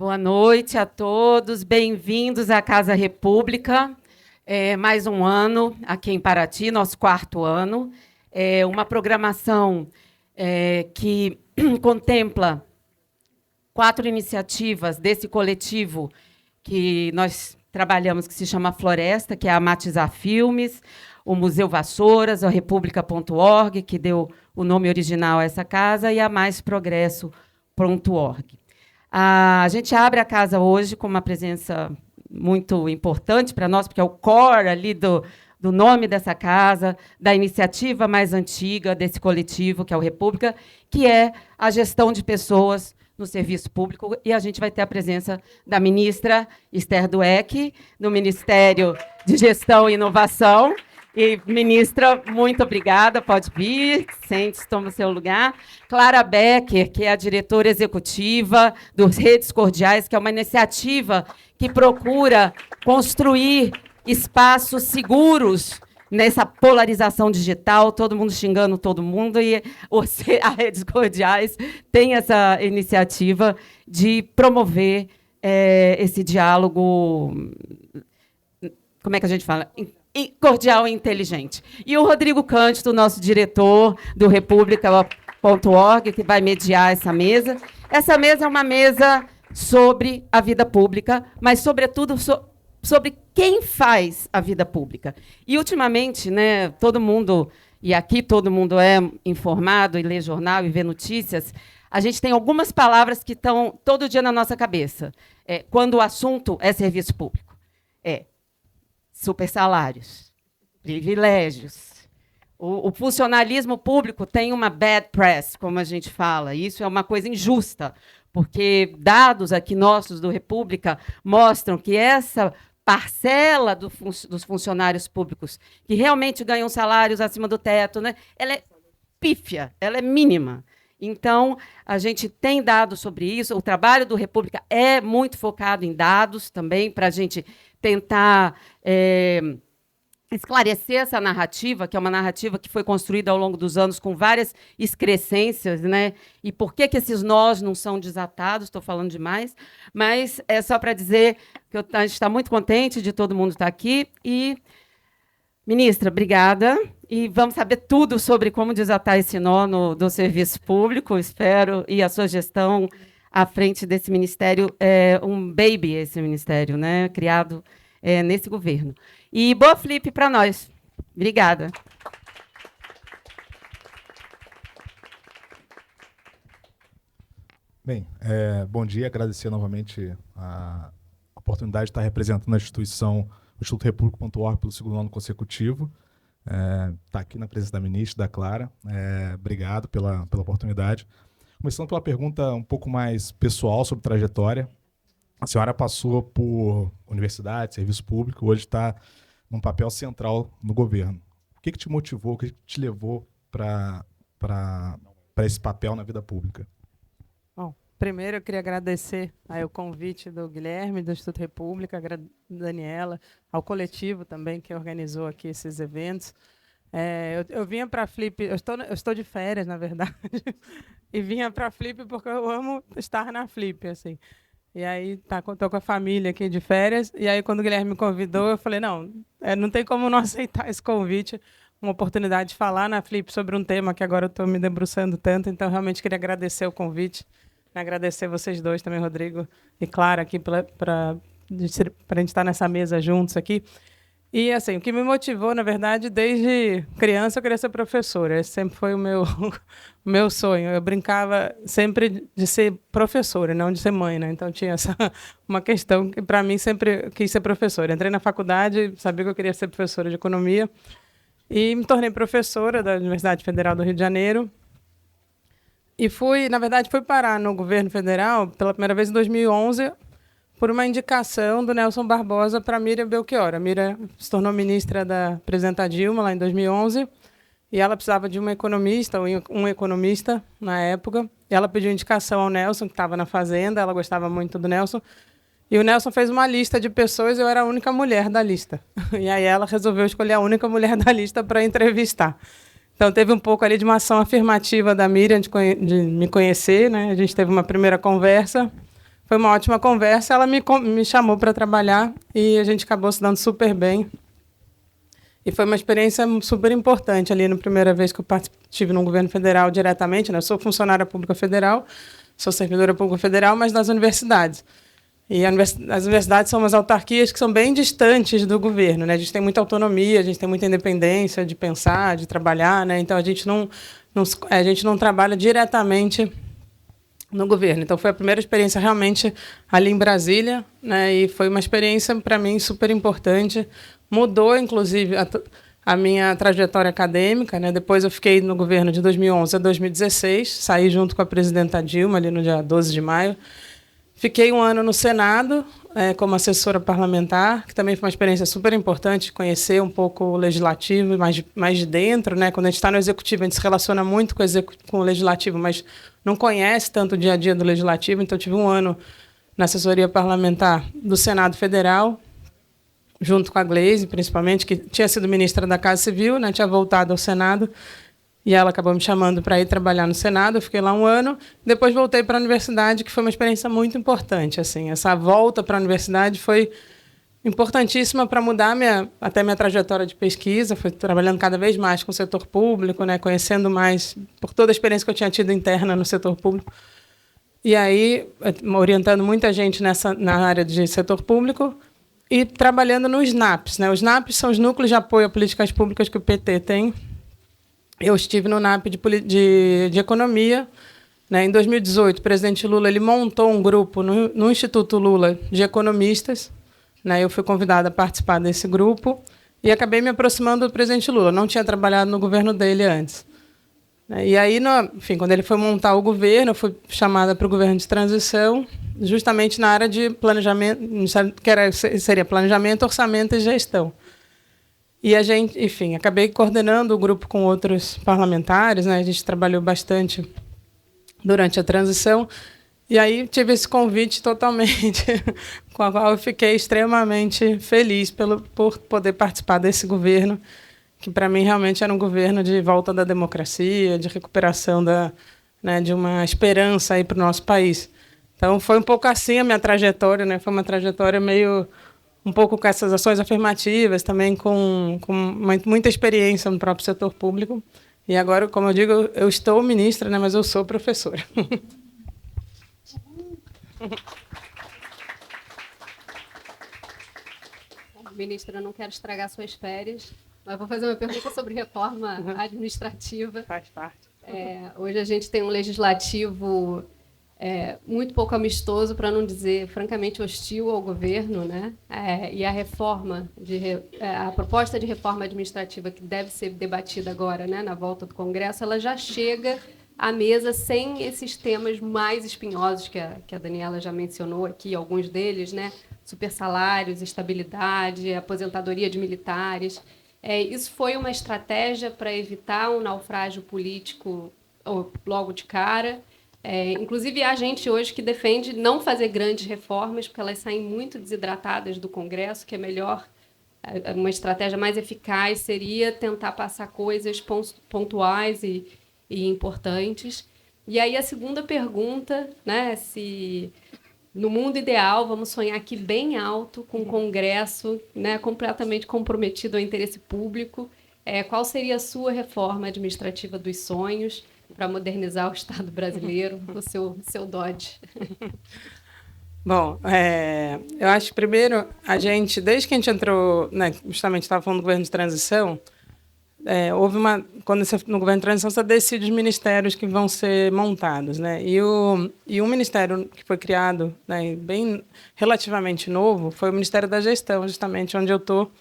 Boa noite a todos, bem-vindos à Casa República. Mais um ano aqui em Paraty, nosso 4º ano. Uma programação que contempla 4 iniciativas desse coletivo que nós trabalhamos, que se chama Floresta, que é a Matizar Filmes, o Museu Vassouras, a República.org, que deu o nome original a essa casa, e a Mais Progresso.org. A gente abre a casa hoje com uma presença muito importante para nós, porque é o core ali do nome dessa casa, da iniciativa mais antiga desse coletivo, que é o República, que é a gestão de pessoas no serviço público. E a gente vai ter a presença da ministra Esther Dweck, do Ministério de Gestão e Inovação. E, ministra, muito obrigada, pode vir, sente-se, toma o seu lugar. Clara Becker, que é a diretora executiva dos Redes Cordiais, que é uma iniciativa que procura construir espaços seguros nessa polarização digital, todo mundo xingando todo mundo, e a Redes Cordiais tem essa iniciativa de promover esse diálogo, como é que a gente fala? Cordial e inteligente. E o Rodrigo Cândido, nosso diretor do República.org, que vai mediar essa mesa. Essa mesa é uma mesa sobre a vida pública, mas, sobretudo, sobre quem faz a vida pública. E, ultimamente, né, todo mundo, e aqui todo mundo é informado e lê jornal e vê notícias, a gente tem algumas palavras que estão todo dia na nossa cabeça, quando o assunto é serviço público. Supersalários, privilégios. O funcionalismo público tem uma bad press, como a gente fala. Isso é uma coisa injusta, porque dados aqui nossos do República mostram que essa parcela dos funcionários públicos que realmente ganham salários acima do teto, né, ela é pífia, ela é mínima. Então, a gente tem dados sobre isso. O trabalho do República é muito focado em dados também, para a gente tentar esclarecer essa narrativa, que é uma narrativa que foi construída ao longo dos anos com várias excrescências, né? E por que esses nós não são desatados? Estou falando demais, mas é só para dizer que a gente está muito contente de todo mundo estar aqui. E, ministra, obrigada. E vamos saber tudo sobre como desatar esse nó do serviço público, espero, e a sua gestão à frente desse ministério. É um baby esse ministério, né? Criado nesse governo. E boa flip para nós. Obrigada. Bem, bom dia, agradecer novamente a oportunidade de estar representando a instituição, o Instituto República.org, pelo 2º ano consecutivo. Está aqui na presença da ministra, da Clara. Obrigado pela oportunidade. Começando pela pergunta um pouco mais pessoal sobre trajetória. A senhora passou por universidade, serviço público, hoje está num papel central no governo. O que te motivou, o que te levou para esse papel na vida pública? Bom, primeiro eu queria agradecer o convite do Guilherme, do Instituto República, da Daniela, ao coletivo também que organizou aqui esses eventos. Eu vinha para a Flip, eu estou de férias, na verdade, e vinha para a Flip porque eu amo estar na Flip, assim. E aí, estou com a família aqui de férias, e aí, quando o Guilherme me convidou, eu falei, não tem como não aceitar esse convite, uma oportunidade de falar na Flip sobre um tema que agora eu estou me debruçando tanto, então, realmente, queria agradecer o convite, agradecer vocês dois também, Rodrigo e Clara, aqui para a gente estar nessa mesa juntos aqui. E, assim, o que me motivou, na verdade, desde criança, eu queria ser professora. Esse sempre foi o meu sonho. Eu brincava sempre de ser professora, não de ser mãe, né? Então, tinha uma questão que, para mim, sempre quis ser professora. Entrei na faculdade, sabia que eu queria ser professora de economia e me tornei professora da Universidade Federal do Rio de Janeiro. E fui parar no governo federal pela primeira vez em 2011, por uma indicação do Nelson Barbosa para Miriam Belchior. A Miriam se tornou ministra da presidenta Dilma, lá em 2011, e ela precisava de uma economista, ou um economista, na época, e ela pediu indicação ao Nelson, que estava na Fazenda, ela gostava muito do Nelson, e o Nelson fez uma lista de pessoas, eu era a única mulher da lista. E aí ela resolveu escolher a única mulher da lista para entrevistar. Então, teve um pouco ali de uma ação afirmativa da Miriam de me conhecer, né? A gente teve uma primeira conversa, foi uma ótima conversa. Ela me chamou para trabalhar e a gente acabou se dando super bem. E foi uma experiência super importante ali na primeira vez que eu estive no governo federal diretamente, né? Eu sou funcionária pública federal, sou servidora pública federal, mas das universidades. E as universidades são umas autarquias que são bem distantes do governo, né? A gente tem muita autonomia, a gente tem muita independência de pensar, de trabalhar, né? Então a gente não trabalha diretamente no governo. Então foi a primeira experiência realmente ali em Brasília, né? E foi uma experiência para mim super importante. Mudou inclusive a minha trajetória acadêmica, né? Depois eu fiquei no governo de 2011 a 2016, saí junto com a presidenta Dilma ali no dia 12 de maio. Fiquei um ano no Senado como assessora parlamentar, que também foi uma experiência super importante, conhecer um pouco o legislativo, mais de dentro, né? Quando a gente está no executivo, a gente se relaciona muito com o legislativo, mas não conhece tanto o dia a dia do legislativo. Então, tive um ano na assessoria parlamentar do Senado Federal, junto com a Gleisi, principalmente, que tinha sido ministra da Casa Civil, né? Tinha voltado ao Senado. E ela acabou me chamando para ir trabalhar no Senado. Eu fiquei lá um ano. Depois voltei para a universidade, que foi uma experiência muito importante. Assim, essa volta para a universidade foi importantíssima para mudar até minha trajetória de pesquisa. Fui trabalhando cada vez mais com o setor público, né, conhecendo mais, por toda a experiência que eu tinha tido interna no setor público. E aí, orientando muita gente na área de setor público e trabalhando nos NAPs. Né? Os NAPs são os núcleos de apoio a políticas públicas que o PT tem. Eu estive no NAP de Economia. Né? Em 2018, o presidente Lula ele montou um grupo no Instituto Lula de economistas. Né? Eu fui convidada a participar desse grupo e acabei me aproximando do presidente Lula. Não tinha trabalhado no governo dele antes. Né? E aí, enfim, quando ele foi montar o governo, eu fui chamada para o governo de transição, justamente na área de planejamento, que seria planejamento, orçamento e gestão. E a gente, enfim, acabei coordenando o grupo com outros parlamentares, né? A gente trabalhou bastante durante a transição. E aí tive esse convite totalmente, com o qual eu fiquei extremamente feliz por poder participar desse governo, que para mim realmente era um governo de volta da democracia, de recuperação de uma esperança aí para o nosso país. Então foi um pouco assim a minha trajetória, né? Foi uma trajetória meio um pouco com essas ações afirmativas, também com muita experiência no próprio setor público. E agora, como eu digo, eu estou ministra, né, mas eu sou professora. Ministra, eu não quero estragar suas férias, mas vou fazer uma pergunta sobre reforma administrativa. Faz parte. Hoje a gente tem um legislativo muito pouco amistoso, para não dizer francamente hostil ao governo, né? E a proposta de reforma administrativa que deve ser debatida agora, né, na volta do Congresso, ela já chega à mesa sem esses temas mais espinhosos que a Daniela já mencionou aqui, alguns deles, né? Supersalários, estabilidade, aposentadoria de militares. Isso foi uma estratégia para evitar um naufrágio político logo de cara. Inclusive, há gente hoje que defende não fazer grandes reformas, porque elas saem muito desidratadas do Congresso, que é melhor, uma estratégia mais eficaz seria tentar passar coisas pontuais e importantes. E aí a segunda pergunta, né, se no mundo ideal, vamos sonhar aqui bem alto, com o Congresso, né, completamente comprometido ao interesse público, qual seria a sua reforma administrativa dos sonhos para modernizar o Estado brasileiro, o seu Dodge? Bom, eu acho que, primeiro, desde que a gente entrou, né, justamente estava falando do governo de transição, houve quando no governo de transição, você decide os ministérios que vão ser montados. Né, e um ministério que foi criado, né, bem relativamente novo foi o Ministério da Gestão, justamente onde eu estou.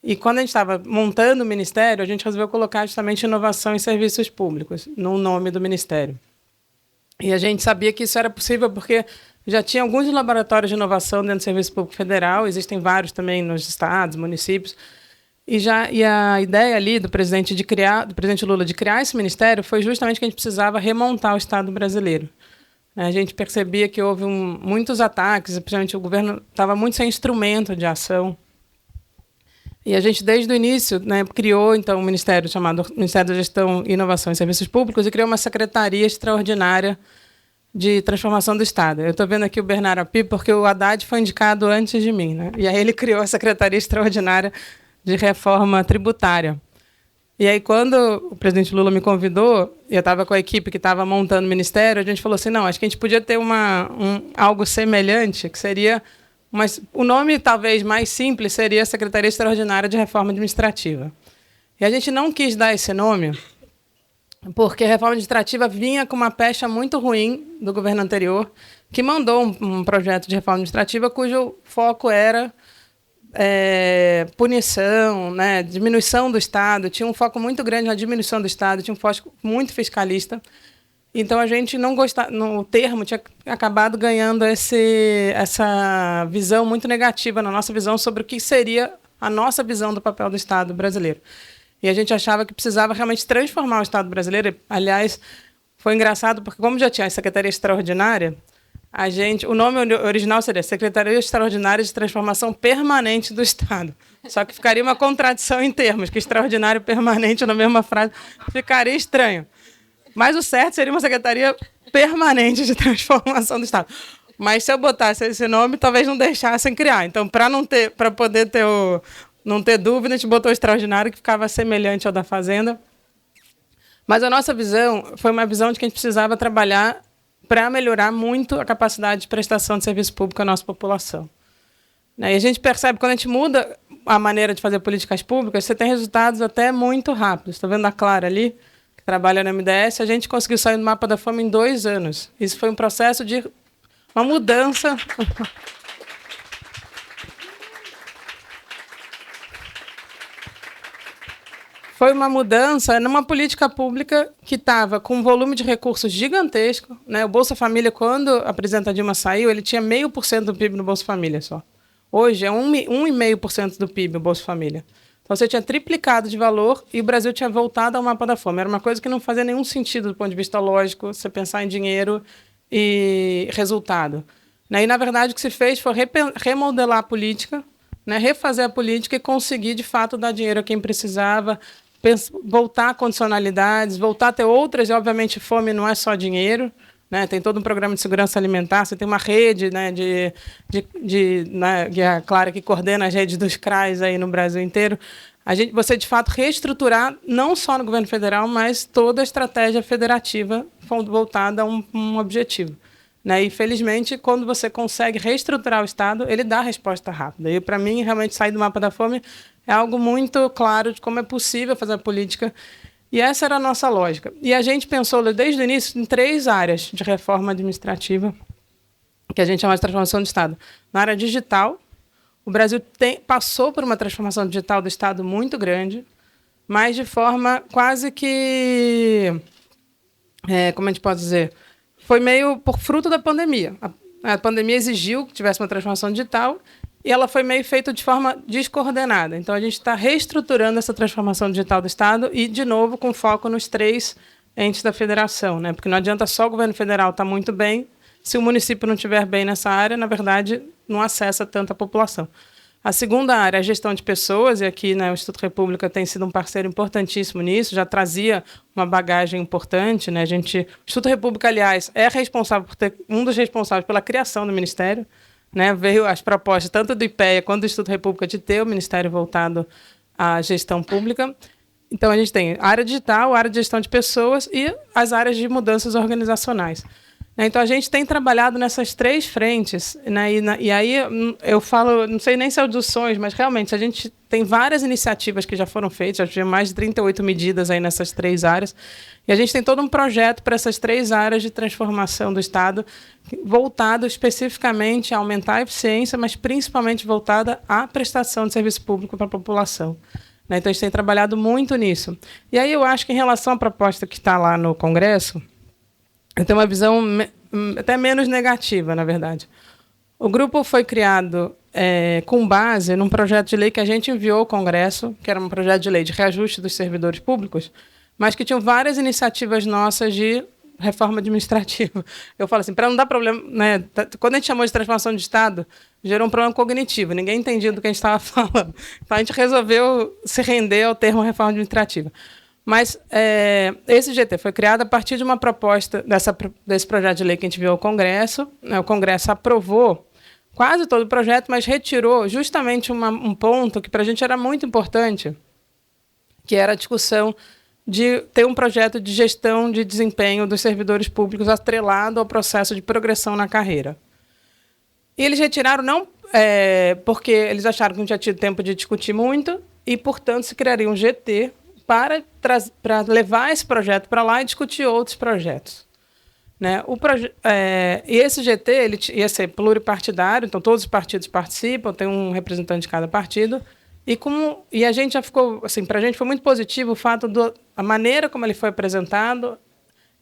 E quando a gente estava montando o ministério, a gente resolveu colocar justamente inovação em serviços públicos no nome do ministério. E a gente sabia que isso era possível porque já tinha alguns laboratórios de inovação dentro do Serviço Público Federal, existem vários também nos estados, municípios. E a ideia ali do presidente Lula de criar esse ministério foi justamente que a gente precisava remontar o Estado brasileiro. A gente percebia que houve muitos ataques, principalmente o governo estava muito sem instrumento de ação. E a gente, desde o início, né, criou então um ministério chamado Ministério da Gestão, Inovação e Serviços Públicos e criou uma secretaria extraordinária de transformação do Estado. Eu estou vendo aqui o Bernardo Api, porque o Haddad foi indicado antes de mim, né? E aí ele criou a Secretaria Extraordinária de Reforma Tributária. E aí, quando o presidente Lula me convidou, e eu estava com a equipe que estava montando o ministério, a gente falou assim, não, acho que a gente podia ter algo semelhante, que seria... Mas o nome, talvez, mais simples seria Secretaria Extraordinária de Reforma Administrativa. E a gente não quis dar esse nome, porque a reforma administrativa vinha com uma pecha muito ruim do governo anterior, que mandou um projeto de reforma administrativa cujo foco era punição, né, diminuição do Estado, tinha um foco muito grande na diminuição do Estado, tinha um foco muito fiscalista. Então, a gente não gostava, no termo, tinha acabado ganhando essa visão muito negativa na nossa visão sobre o que seria a nossa visão do papel do Estado brasileiro. E a gente achava que precisava realmente transformar o Estado brasileiro. Aliás, foi engraçado, porque como já tinha a Secretaria Extraordinária, o nome original seria Secretaria Extraordinária de Transformação Permanente do Estado. Só que ficaria uma contradição em termos, que extraordinário e permanente na mesma frase ficaria estranho. Mas o certo seria uma Secretaria Permanente de Transformação do Estado. Mas se eu botasse esse nome, talvez não deixassem criar. Então, para poder não ter dúvida, a gente botou o extraordinário, que ficava semelhante ao da Fazenda. Mas a nossa visão foi uma visão de que a gente precisava trabalhar para melhorar muito a capacidade de prestação de serviço público à nossa população. E a gente percebe, quando a gente muda a maneira de fazer políticas públicas, você tem resultados até muito rápidos. Estou vendo a Clara ali, que trabalha no MDS, a gente conseguiu sair do mapa da fome em 2 anos. Isso foi um processo de uma mudança. Foi uma mudança numa política pública que estava com um volume de recursos gigantesco, né? O Bolsa Família, quando a presidenta Dilma saiu, ele tinha 0,5% do PIB no Bolsa Família só. Hoje é 1,5% do PIB o Bolsa Família. Então, você tinha triplicado de valor e o Brasil tinha voltado ao mapa da fome. Era uma coisa que não fazia nenhum sentido do ponto de vista lógico, você pensar em dinheiro e resultado. E, na verdade, o que se fez foi remodelar a política, né, refazer a política e conseguir, de fato, dar dinheiro a quem precisava, voltar a condicionalidades, voltar a ter outras. E, obviamente, fome não é só dinheiro, né, tem todo um programa de segurança alimentar, você tem uma rede, né, que é a Clara que coordena as redes dos CRAs aí no Brasil inteiro. Você, de fato, reestruturar, não só no governo federal, mas toda a estratégia federativa voltada a um objetivo. E, felizmente, quando você consegue reestruturar o Estado, ele dá a resposta rápida. E, para mim, realmente, sair do mapa da fome é algo muito claro de como é possível fazer a política. E essa era a nossa lógica. E a gente pensou, desde o início, em 3 áreas de reforma administrativa, que a gente chama de transformação do Estado. Na área digital, o Brasil passou por uma transformação digital do Estado muito grande, mas de forma quase que... como a gente pode dizer? Foi meio por fruto da pandemia. A pandemia exigiu que tivesse uma transformação digital e ela foi meio feita de forma descoordenada. Então, a gente está reestruturando essa transformação digital do Estado e, de novo, com foco nos 3 entes da federação, né? Porque não adianta só o governo federal estar muito bem, se o município não estiver bem nessa área, na verdade, não acessa tanto a população. A segunda área é a gestão de pessoas, e aqui, né, o Instituto República tem sido um parceiro importantíssimo nisso, já trazia uma bagagem importante, né? O Instituto República, aliás, é responsável por ter um dos responsáveis pela criação do Ministério, né? Veio as propostas tanto do IPEA quanto do Instituto República de ter o Ministério voltado à gestão pública. Então, a gente tem a área digital, a área de gestão de pessoas e as áreas de mudanças organizacionais. Então, a gente tem trabalhado nessas 3 frentes, né? E aí eu falo, não sei nem se é dos sonhos, mas realmente a gente tem várias iniciativas que já foram feitas, já tivemos mais de 38 medidas aí nessas 3 áreas, e a gente tem todo um projeto para essas 3 áreas de transformação do Estado, voltado especificamente a aumentar a eficiência, mas principalmente voltada à prestação de serviço público para a população. Então, a gente tem trabalhado muito nisso. E aí eu acho que, em relação à proposta que está lá no Congresso, eu tenho uma visão até menos negativa, na verdade. O grupo foi criado com base num projeto de lei que a gente enviou ao Congresso, que era um projeto de lei de reajuste dos servidores públicos, mas que tinham várias iniciativas nossas de reforma administrativa. Eu falo assim, para não dar problema, né? Quando a gente chamou de transformação de Estado, gerou um problema cognitivo, ninguém entendia do que a gente estava falando. Então, a gente resolveu se render ao termo reforma administrativa. Mas esse GT foi criado a partir de uma proposta desse projeto de lei que a gente viu ao Congresso. Né? O Congresso aprovou quase todo o projeto, mas retirou justamente um ponto que para a gente era muito importante, que era a discussão de ter um projeto de gestão de desempenho dos servidores públicos atrelado ao processo de progressão na carreira. E eles retiraram não porque eles acharam que não tinha tido tempo de discutir muito e, portanto, se criaria um GT para levar esse projeto para lá e discutir outros projetos. Né? E esse GT ele ia ser pluripartidário, então todos os partidos participam, tem um representante de cada partido, e a gente já ficou, assim, para a gente foi muito positivo o fato a maneira como ele foi apresentado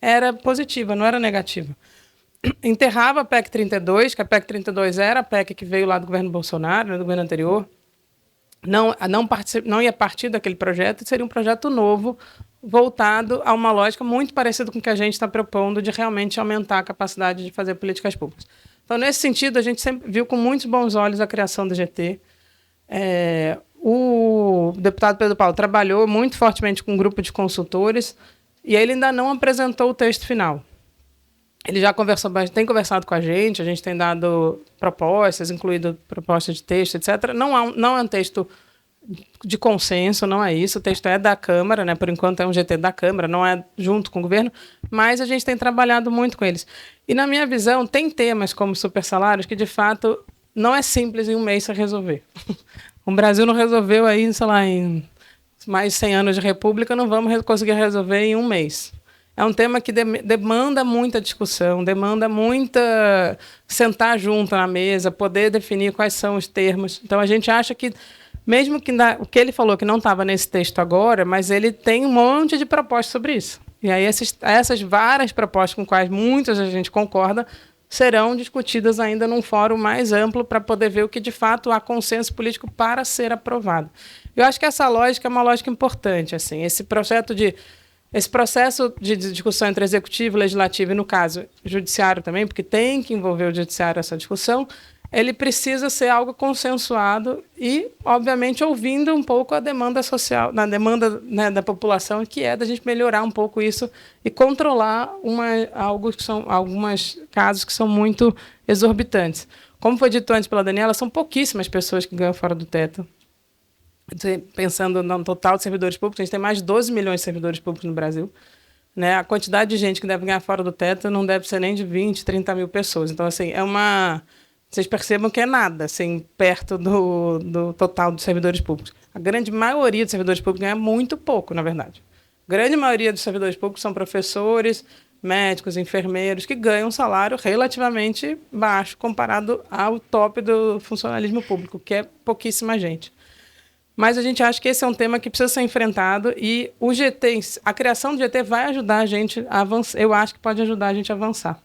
era positiva, não era negativa. Enterrava a PEC 32, que a PEC 32 era a PEC que veio lá do governo Bolsonaro, né, do governo anterior, não ia partir daquele projeto, seria um projeto novo, voltado a uma lógica muito parecida com o que a gente está propondo de realmente aumentar a capacidade de fazer políticas públicas. Então, nesse sentido, a gente sempre viu com muitos bons olhos a criação do GT. O deputado Pedro Paulo trabalhou muito fortemente com um grupo de consultores e ele ainda não apresentou o texto final. Ele já tem conversado com a gente tem dado propostas, incluído propostas de texto, etc. Não é um texto de consenso, não é isso. O texto é da Câmara, né? Por enquanto é um GT da Câmara, não é junto com o governo, mas a gente tem trabalhado muito com eles. E, na minha visão, tem temas como supersalários que, de fato, não é simples em um mês se resolver. O Brasil não resolveu aí, sei lá, em mais de 100 anos de república, não vamos conseguir resolver em um mês. É um tema que demanda muita discussão, demanda muita sentar junto na mesa, poder definir quais são os termos. Então, a gente acha que, mesmo que o que ele falou que não estava nesse texto agora, mas ele tem um monte de propostas sobre isso. E aí essas várias propostas com quais muitas a gente concorda serão discutidas ainda num fórum mais amplo para poder ver o que, de fato, há consenso político para ser aprovado. Eu acho que essa lógica é uma lógica importante. Assim, esse processo de discussão entre executivo, legislativo e, no caso, judiciário também, porque tem que envolver o judiciário nessa discussão, ele precisa ser algo consensuado e, obviamente, ouvindo um pouco a demanda social, na demanda, né, da população, que é da gente melhorar um pouco isso e controlar alguns casos que são muito exorbitantes. Como foi dito antes pela Daniela, são pouquíssimas pessoas que ganham fora do teto. Pensando no total de servidores públicos, a gente tem mais de 12 milhões de servidores públicos no Brasil. Né? A quantidade de gente que deve ganhar fora do teto não deve ser nem de 20, 30 mil pessoas. Então, assim, vocês percebam que é nada, assim, perto do total dos servidores públicos. A grande maioria dos servidores públicos ganha muito pouco, na verdade. A grande maioria dos servidores públicos são professores, médicos, enfermeiros, que ganham um salário relativamente baixo comparado ao top do funcionalismo público, que é pouquíssima gente. Mas a gente acha que esse é um tema que precisa ser enfrentado e a criação do GT vai ajudar a gente a avançar. Eu acho que pode ajudar a gente a avançar.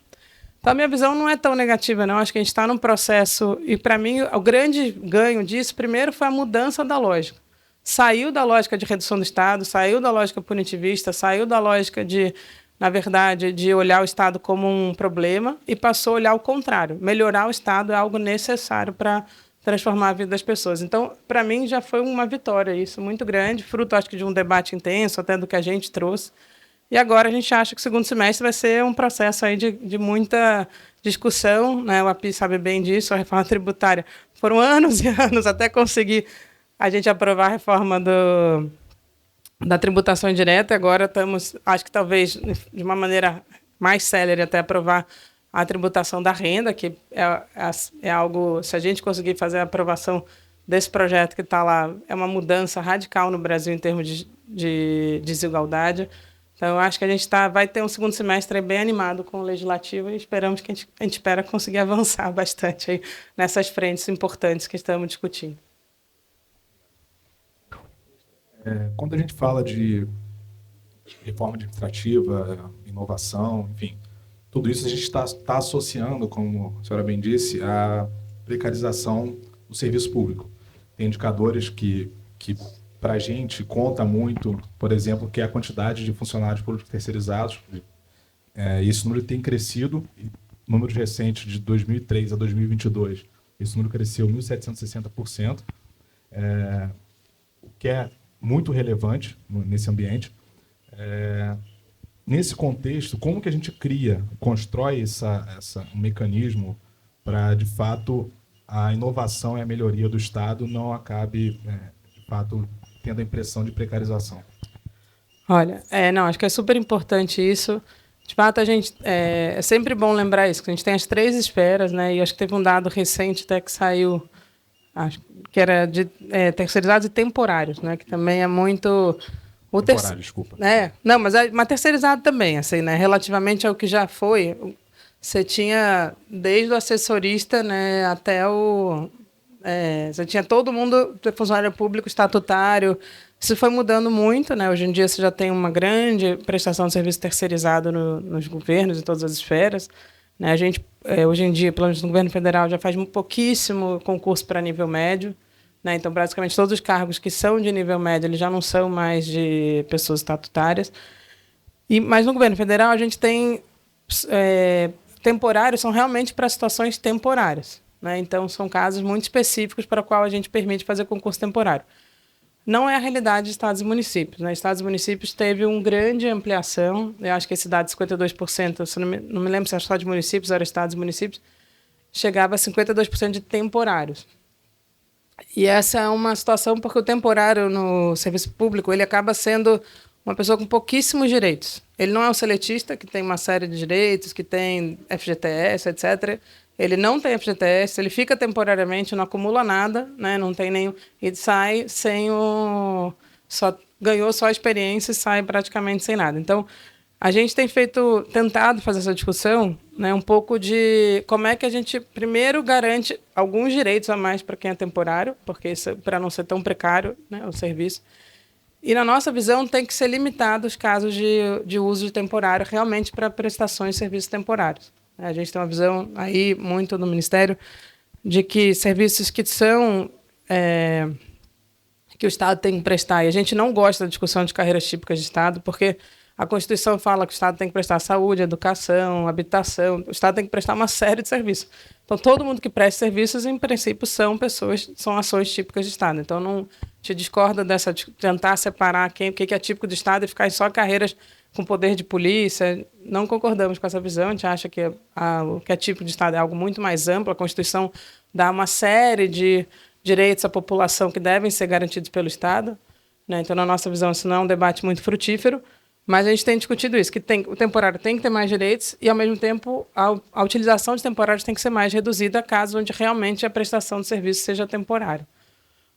Então, a minha visão não é tão negativa, não. Acho que a gente está num processo... E, para mim, o grande ganho disso, primeiro, foi a mudança da lógica. Saiu da lógica de redução do Estado, saiu da lógica punitivista, saiu da lógica na verdade, de olhar o Estado como um problema e passou a olhar o contrário. Melhorar o Estado é algo necessário para transformar a vida das pessoas. Então, para mim, já foi uma vitória isso, muito grande, fruto, acho que, de um debate intenso, até do que a gente trouxe. E agora a gente acha que o segundo semestre vai ser um processo aí de muita discussão, né? O API sabe bem disso, a reforma tributária. Foram anos e anos até conseguir a gente aprovar a reforma da tributação indireta. Agora estamos, acho que talvez de uma maneira mais célere, até aprovar a tributação da renda, que é algo, se a gente conseguir fazer a aprovação desse projeto que está lá, é uma mudança radical no Brasil em termos de desigualdade. Então, eu acho que a gente vai ter um segundo semestre bem animado com o Legislativo e esperamos que a gente espera conseguir avançar bastante aí nessas frentes importantes que estamos discutindo. Quando a gente fala de reforma administrativa, inovação, enfim, tudo isso a gente está associando, como a senhora bem disse, à precarização do serviço público. Tem indicadores que para a gente conta muito, por exemplo, que é a quantidade de funcionários públicos terceirizados. Esse número tem crescido, números recentes de 2003 a 2022, esse número cresceu 1.760%, o que é muito relevante nesse ambiente. Nesse contexto, como que a gente constrói um mecanismo para, de fato, a inovação e a melhoria do Estado não acabe, de fato, tendo a impressão de precarização? Olha, não, acho que é super importante isso. De fato, é sempre bom lembrar isso, que a gente tem as 3 esferas, né? E acho que teve um dado recente até que saiu, acho que era de terceirizados e temporários, né? Que também é muito... Temporário, desculpa. Não, mas terceirizado também, assim, né? Relativamente ao que já foi, você tinha desde o assessorista, né, até você tinha todo mundo, funcionário público, estatutário. Isso foi mudando muito, né? Hoje em dia você já tem uma grande prestação de serviço terceirizado nos governos, em todas as esferas. Né? A gente, hoje em dia, pelo menos no governo federal, já faz pouquíssimo concurso para nível médio. Né? Então, praticamente, todos os cargos que são de nível médio eles já não são mais de pessoas estatutárias. Mas no governo federal, a gente tem temporários, são realmente para situações temporárias. Né? Então, são casos muito específicos para o qual a gente permite fazer concurso temporário. Não é a realidade de estados e municípios. Né? Estados e municípios teve uma grande ampliação. Eu acho que esse dado de 52%, se não me lembro se era só de municípios, era estados e municípios, chegava a 52% de temporários. E essa é uma situação porque o temporário no serviço público ele acaba sendo uma pessoa com pouquíssimos direitos. Ele não é um seletista, que tem uma série de direitos, que tem FGTS, etc. Ele não tem FGTS, ele fica temporariamente, não acumula nada, né? Não tem nenhum... E sai sem ganhou só a experiência e sai praticamente sem nada. Então, a gente tem tentado fazer essa discussão, né, um pouco de como é que a gente, primeiro, garante alguns direitos a mais para quem é temporário, porque para não ser tão precário, né, o serviço. E, na nossa visão, tem que ser limitado os casos de uso de temporário realmente para prestações de serviços temporários. A gente tem uma visão aí, muito no Ministério, de que serviços que são... que o Estado tem que prestar. E a gente não gosta da discussão de carreiras típicas de Estado, porque a Constituição fala que o Estado tem que prestar saúde, educação, habitação. O Estado tem que prestar uma série de serviços. Então, todo mundo que presta serviços, em princípio, são ações típicas de Estado. Então, não te discorda dessa de tentar separar o que é típico de Estado e ficar só carreiras com poder de polícia. Não concordamos com essa visão. A gente acha que o que é típico de Estado é algo muito mais amplo. A Constituição dá uma série de direitos à população que devem ser garantidos pelo Estado. Né? Então, na nossa visão, isso não é um debate muito frutífero. Mas a gente tem discutido isso, que o temporário tem que ter mais direitos e, ao mesmo tempo, a utilização de temporários tem que ser mais reduzida caso onde realmente a prestação de serviço seja temporária.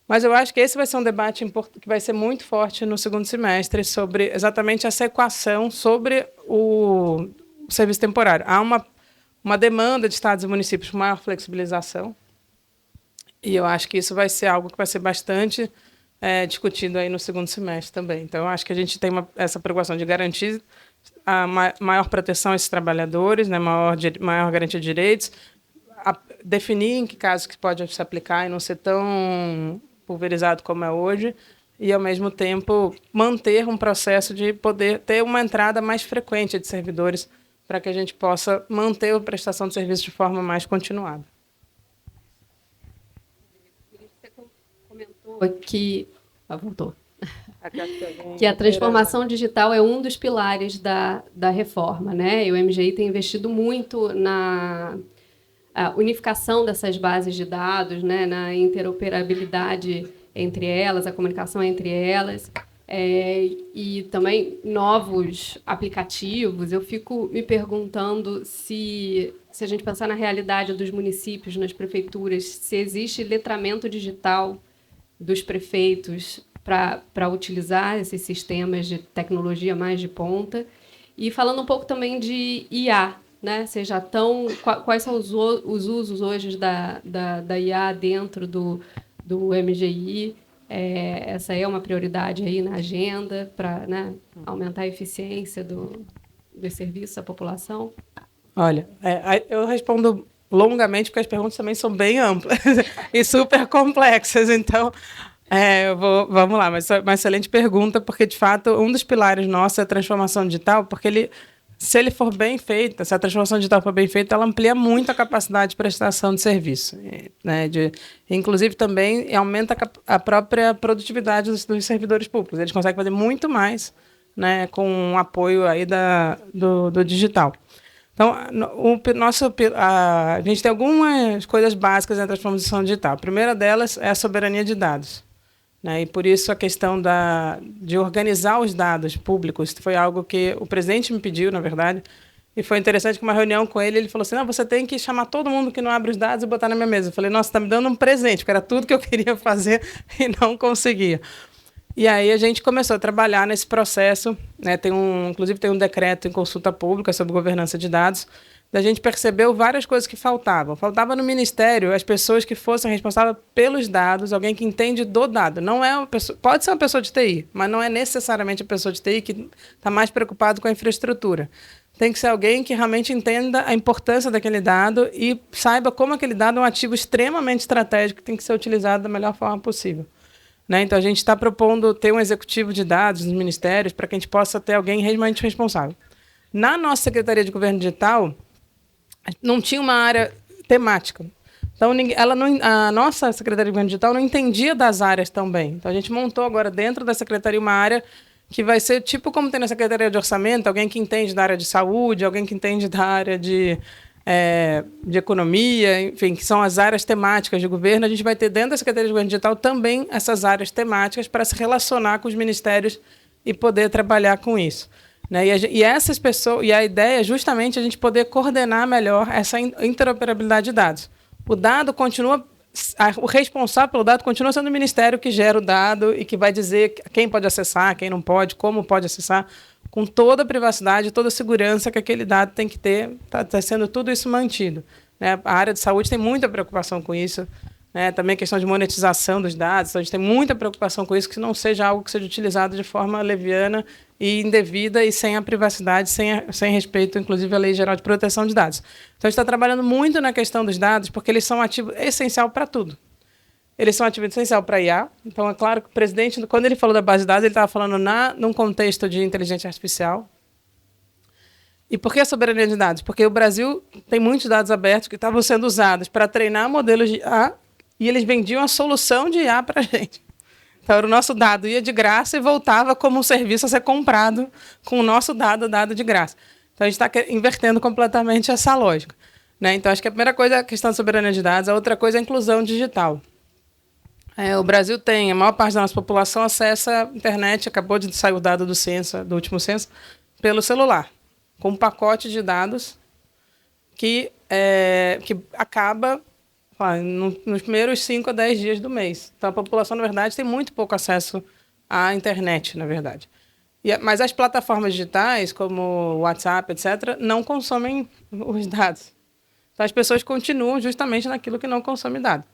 Mas eu acho que esse vai ser um debate que vai ser muito forte no segundo semestre sobre exatamente essa equação sobre o serviço temporário. Há uma demanda de estados e municípios por maior flexibilização e eu acho que isso vai ser algo que vai ser bastante... discutido aí no segundo semestre também. Então, eu acho que a gente tem essa preocupação de garantir a maior proteção a esses trabalhadores, né, maior garantia de direitos, definir em que casos que pode se aplicar e não ser tão pulverizado como é hoje, e, ao mesmo tempo, manter um processo de poder ter uma entrada mais frequente de servidores para que a gente possa manter a prestação de serviços de forma mais continuada. Que voltou. Que a transformação digital é um dos pilares da reforma, né? E o MGI tem investido muito na unificação dessas bases de dados, né? Na interoperabilidade entre elas, a comunicação entre elas, e também novos aplicativos. Eu fico me perguntando se a gente pensar na realidade dos municípios, nas prefeituras, se existe letramento digital dos prefeitos para utilizar esses sistemas de tecnologia mais de ponta. E falando um pouco também de IA, né? Quais são os usos hoje da IA dentro do MGI? Essa é uma prioridade aí na agenda para, né, aumentar a eficiência dos serviços à população? Olha, eu respondo longamente, porque as perguntas também são bem amplas e super complexas. Então, vamos lá, mas é uma excelente pergunta, porque, de fato, um dos pilares nossos é a transformação digital, porque se ele for bem feita, se a transformação digital for bem feita, ela amplia muito a capacidade de prestação de serviço. Né? Inclusive, também aumenta a própria produtividade dos servidores públicos. Eles conseguem fazer muito mais né, com o apoio aí do digital. Então, a gente tem algumas coisas básicas na transformação digital. A primeira delas é a soberania de dados, né? E, por isso, a questão de organizar os dados públicos foi algo que o presidente me pediu, na verdade, e foi interessante que uma reunião com ele falou assim, não, você tem que chamar todo mundo que não abre os dados e botar na minha mesa. Eu falei, nossa, está me dando um presente, porque era tudo que eu queria fazer e não conseguia. E aí a gente começou a trabalhar nesse processo, né? Inclusive tem um decreto em consulta pública sobre governança de dados, a gente percebeu várias coisas que faltavam. Faltava no Ministério as pessoas que fossem responsáveis pelos dados, alguém que entende do dado. Não é uma pessoa, pode ser uma pessoa de TI, mas não é necessariamente a pessoa de TI que está mais preocupado com a infraestrutura. Tem que ser alguém que realmente entenda a importância daquele dado e saiba como aquele dado é um ativo extremamente estratégico que tem que ser utilizado da melhor forma possível. Né? Então, a gente está propondo ter um executivo de dados nos ministérios para que a gente possa ter alguém realmente responsável. Na nossa Secretaria de Governo Digital, não tinha uma área temática. Então, a nossa Secretaria de Governo Digital não entendia das áreas tão bem. Então, a gente montou agora dentro da Secretaria uma área que vai ser tipo como tem na Secretaria de Orçamento, alguém que entende da área de saúde, alguém que entende da área de economia, enfim, que são as áreas temáticas de governo. A gente vai ter dentro da Secretaria de Governo Digital também essas áreas temáticas para se relacionar com os ministérios e poder trabalhar com isso. Né? E essas pessoas, e a ideia é justamente a gente poder coordenar melhor essa interoperabilidade de dados. O dado continua, o responsável pelo dado continua sendo o ministério que gera o dado e que vai dizer quem pode acessar, quem não pode, como pode acessar, com toda a privacidade, toda a segurança que aquele dado tem que ter, está sendo tudo isso mantido. Né? A área de saúde tem muita preocupação com isso, né? Também a questão de monetização dos dados, então a gente tem muita preocupação com isso, que não seja algo que seja utilizado de forma leviana e indevida e sem a privacidade, sem respeito, inclusive, à Lei Geral de Proteção de Dados. Então, a gente está trabalhando muito na questão dos dados, porque eles são ativo essencial para tudo. Eles são ativo essencial para a IA. Então, é claro que o presidente, quando ele falou da base de dados, ele estava falando num contexto de inteligência artificial. E por que a soberania de dados? Porque o Brasil tem muitos dados abertos que estavam sendo usados para treinar modelos de IA e eles vendiam a solução de IA para a gente. Então, o nosso dado ia de graça e voltava como um serviço a ser comprado com o nosso dado de graça. Então, a gente está invertendo completamente essa lógica. Né? Então, acho que a primeira coisa é a questão da soberania de dados, a outra coisa é a inclusão digital. O Brasil tem, a maior parte da nossa população acessa a internet, acabou de sair o dado do último censo, pelo celular, com um pacote de dados que acaba nos primeiros 5 a 10 dias do mês. Então, a população, na verdade, tem muito pouco acesso à internet, na verdade. Mas as plataformas digitais, como o WhatsApp, etc., não consomem os dados. Então, as pessoas continuam justamente naquilo que não consome dado.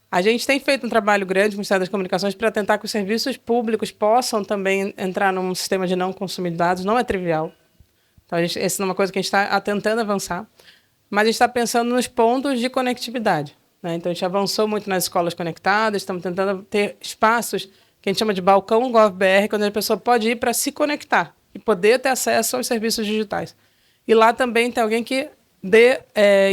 A gente tem feito um trabalho grande com o Ministério das Comunicações para tentar que os serviços públicos possam também entrar num sistema de não consumir dados. Não é trivial. Então, essa é uma coisa que a gente está tentando avançar. Mas a gente está pensando nos pontos de conectividade. Né? Então, a gente avançou muito nas escolas conectadas, estamos tentando ter espaços que a gente chama de balcão GovBR, quando a pessoa pode ir para se conectar e poder ter acesso aos serviços digitais. E lá também tem alguém que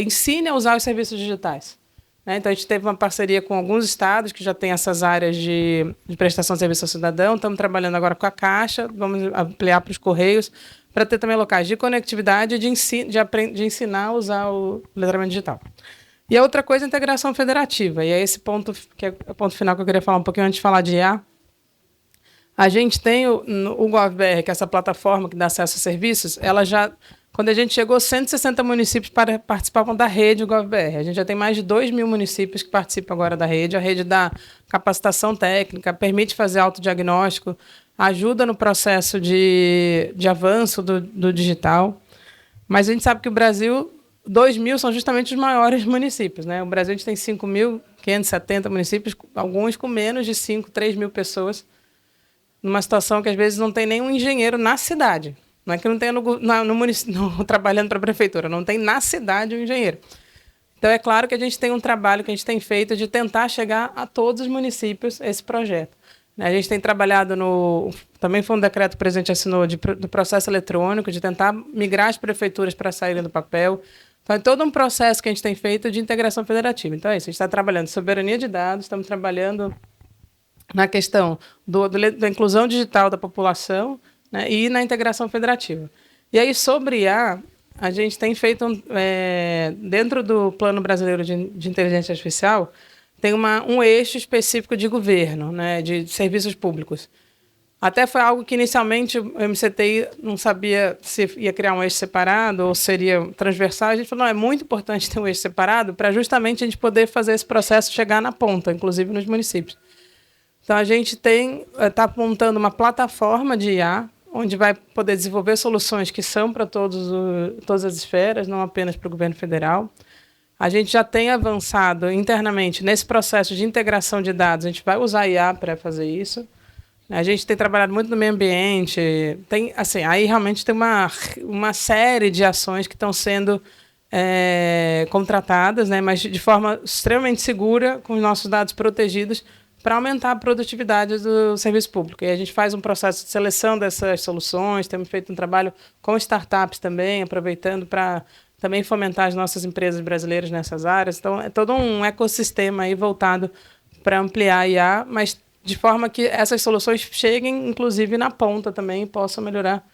ensine a usar os serviços digitais. Né? Então, a gente teve uma parceria com alguns estados que já têm essas áreas de prestação de serviço ao cidadão. Estamos trabalhando agora com a Caixa, vamos ampliar para os Correios, para ter também locais de conectividade e de ensinar a usar o letramento digital. E a outra coisa é a integração federativa. E é esse ponto que é o ponto final que eu queria falar um pouquinho antes de falar de IA. A gente tem o GovBR, que é essa plataforma que dá acesso a serviços, quando a gente chegou, 160 municípios participavam da rede GovBR. A gente já tem mais de 2.000 municípios que participam agora da rede. A rede dá capacitação técnica, permite fazer autodiagnóstico, ajuda no processo de avanço do digital. Mas a gente sabe que o Brasil, 2.000 são justamente os maiores municípios. Né? O Brasil a gente tem 5.570 municípios, alguns com menos de 3.000 pessoas, numa situação que às vezes não tem nenhum engenheiro na cidade. Não é que não tenha no município, trabalhando para a prefeitura, não tem na cidade um engenheiro. Então, é claro que a gente tem um trabalho que a gente tem feito de tentar chegar a todos os municípios esse projeto. A gente tem trabalhado também foi um decreto que o presidente assinou do processo eletrônico, de tentar migrar as prefeituras para saírem do papel. Então, é todo um processo que a gente tem feito de integração federativa. Então, é isso, a gente está trabalhando soberania de dados, estamos trabalhando na questão da inclusão digital da população, né, e na integração federativa. E aí, sobre IA, a gente tem feito, dentro do Plano Brasileiro de Inteligência Artificial, tem um eixo específico de governo, né, de serviços públicos. Até foi algo que, inicialmente, o MCTI não sabia se ia criar um eixo separado ou seria transversal. A gente falou, não, é muito importante ter um eixo separado para justamente a gente poder fazer esse processo chegar na ponta, inclusive nos municípios. Então, a gente está montando uma plataforma de IA, onde vai poder desenvolver soluções que são para todas as esferas, não apenas para o governo federal. A gente já tem avançado internamente nesse processo de integração de dados. A gente vai usar IA para fazer isso. A gente tem trabalhado muito no meio ambiente. Aí realmente tem uma série de ações que estão sendo contratadas, né, mas de forma extremamente segura, com os nossos dados protegidos, para aumentar a produtividade do serviço público. E a gente faz um processo de seleção dessas soluções, temos feito um trabalho com startups também, aproveitando para também fomentar as nossas empresas brasileiras nessas áreas. Então, é todo um ecossistema aí voltado para ampliar a IA, mas de forma que essas soluções cheguem, inclusive, na ponta também e possam melhorar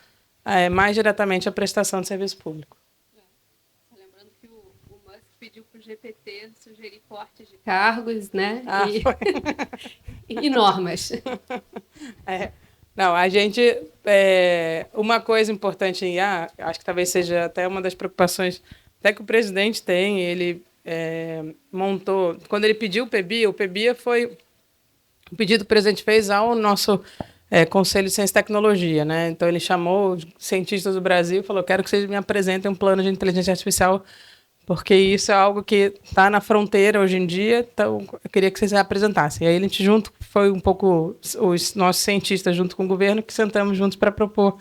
mais diretamente a prestação de serviço público. Lembrando que o Musk pediu para o GPT sugerir cortes de cargos, né? E normas. Não, a gente... uma coisa importante em IA, acho que talvez seja até uma das preocupações até que o presidente tem, ele montou... Quando ele pediu o PBIA foi... O pedido que o presidente fez ao nosso Conselho de Ciência e Tecnologia, né? Então, ele chamou os cientistas do Brasil e falou, quero que vocês me apresentem um plano de inteligência artificial, porque isso é algo que está na fronteira hoje em dia, então eu queria que vocês apresentassem. E aí, a gente foi um pouco os nossos cientistas junto com o governo, que sentamos juntos para propor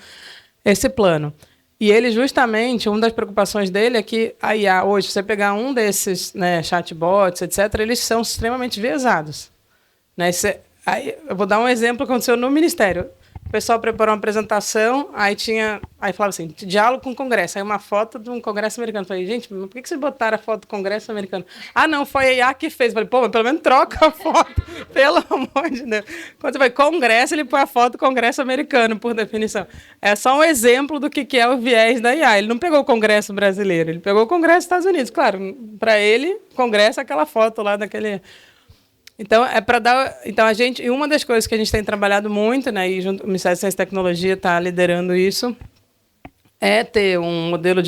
esse plano. E ele, justamente, uma das preocupações dele é que a IA, hoje, se você pegar um desses, né, chatbots, etc., eles são extremamente viesados. Aí, eu vou dar um exemplo que aconteceu no Ministério. O pessoal preparou uma apresentação, aí falava assim, diálogo com o Congresso. Aí uma foto de um Congresso americano. Eu falei, gente, mas por que vocês botaram a foto do Congresso americano? Ah, não, foi a IA que fez. Eu falei, pô, mas pelo menos troca a foto, pelo amor de Deus. Quando você vai Congresso, ele põe a foto do Congresso americano, por definição. É só um exemplo do que é o viés da IA. Ele não pegou o Congresso brasileiro, ele pegou o Congresso dos Estados Unidos. Claro, para ele, Congresso é aquela foto lá daquele... Então, e uma das coisas que a gente tem trabalhado muito, né, e junto, o Ministério da Ciência e Tecnologia está liderando isso, é ter um modelo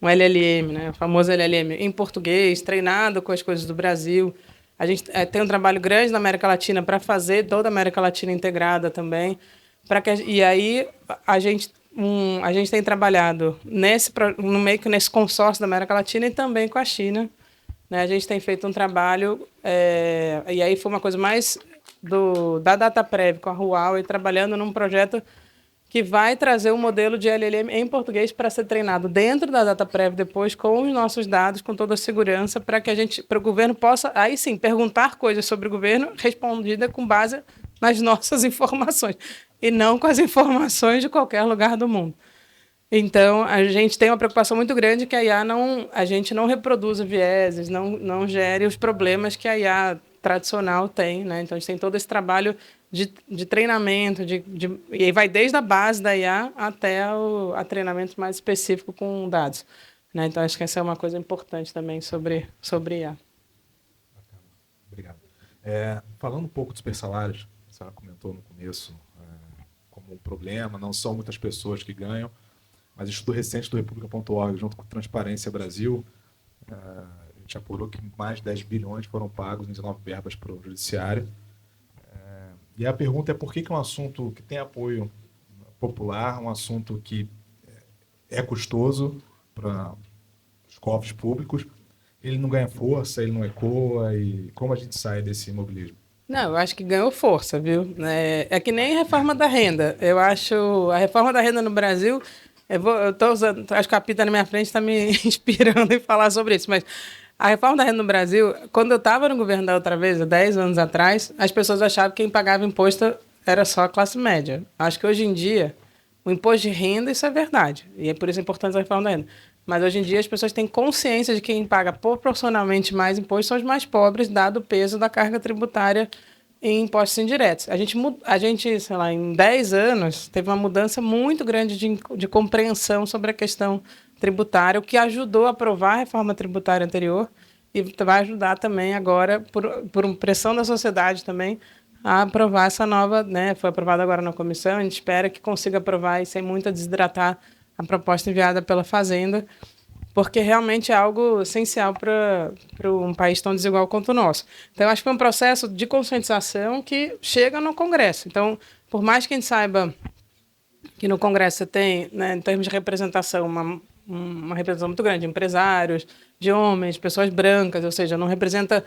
um LLM, né, o famoso LLM, em português, treinado com as coisas do Brasil. A gente tem um trabalho grande na América Latina para fazer toda a América Latina integrada também. E aí a gente tem trabalhado meio que nesse consórcio da América Latina e também com a China. A gente tem feito um trabalho, e aí foi uma coisa mais da DataPrev com a Huawei, trabalhando num projeto que vai trazer um modelo de LLM em português para ser treinado dentro da DataPrev depois com os nossos dados, com toda a segurança, para o governo possa, aí sim, perguntar coisas sobre o governo respondida com base nas nossas informações, e não com as informações de qualquer lugar do mundo. Então, a gente tem uma preocupação muito grande que a gente não reproduza vieses, não gere os problemas que a IA tradicional tem, né? Então, a gente tem todo esse trabalho de treinamento, e aí vai desde a base da IA até a treinamento mais específico com dados, né? Então, acho que essa é uma coisa importante também sobre IA. Bacana. Obrigado. Falando um pouco dos supersalários, a senhora comentou no começo como um problema, não são muitas pessoas que ganham, mas estudo recente do República.org, junto com Transparência Brasil, a gente apurou que mais de 10 bilhões foram pagos em 19 verbas para o judiciário. E a pergunta é por que um assunto que tem apoio popular, um assunto que é custoso para os cofres públicos, ele não ganha força, ele não ecoa, e como a gente sai desse imobilismo? Não, eu acho que ganhou força, viu? É que nem a reforma da renda. Eu acho a reforma da renda no Brasil... Eu estou usando, acho que a Pita na minha frente está me inspirando em falar sobre isso, mas a reforma da renda no Brasil, quando eu estava no governo da outra vez, há 10 anos atrás, as pessoas achavam que quem pagava imposto era só a classe média. Acho que hoje em dia, o imposto de renda, isso é verdade, e é por isso a importância da reforma da renda. Mas hoje em dia as pessoas têm consciência de que quem paga proporcionalmente mais imposto são os mais pobres, dado o peso da carga tributária em impostos indiretos. A gente, sei lá, em 10 anos, teve uma mudança muito grande de compreensão sobre a questão tributária, o que ajudou a aprovar a reforma tributária anterior e vai ajudar também agora, por pressão da sociedade também, a aprovar essa nova, né? Foi aprovada agora na comissão, a gente espera que consiga aprovar e sem muito desidratar a proposta enviada pela Fazenda, porque realmente é algo essencial para um país tão desigual quanto o nosso. Então, eu acho que foi um processo de conscientização que chega no Congresso. Então, por mais que a gente saiba que no Congresso você tem, né, em termos de representação, uma representação muito grande de empresários, de homens, pessoas brancas, ou seja, não representa...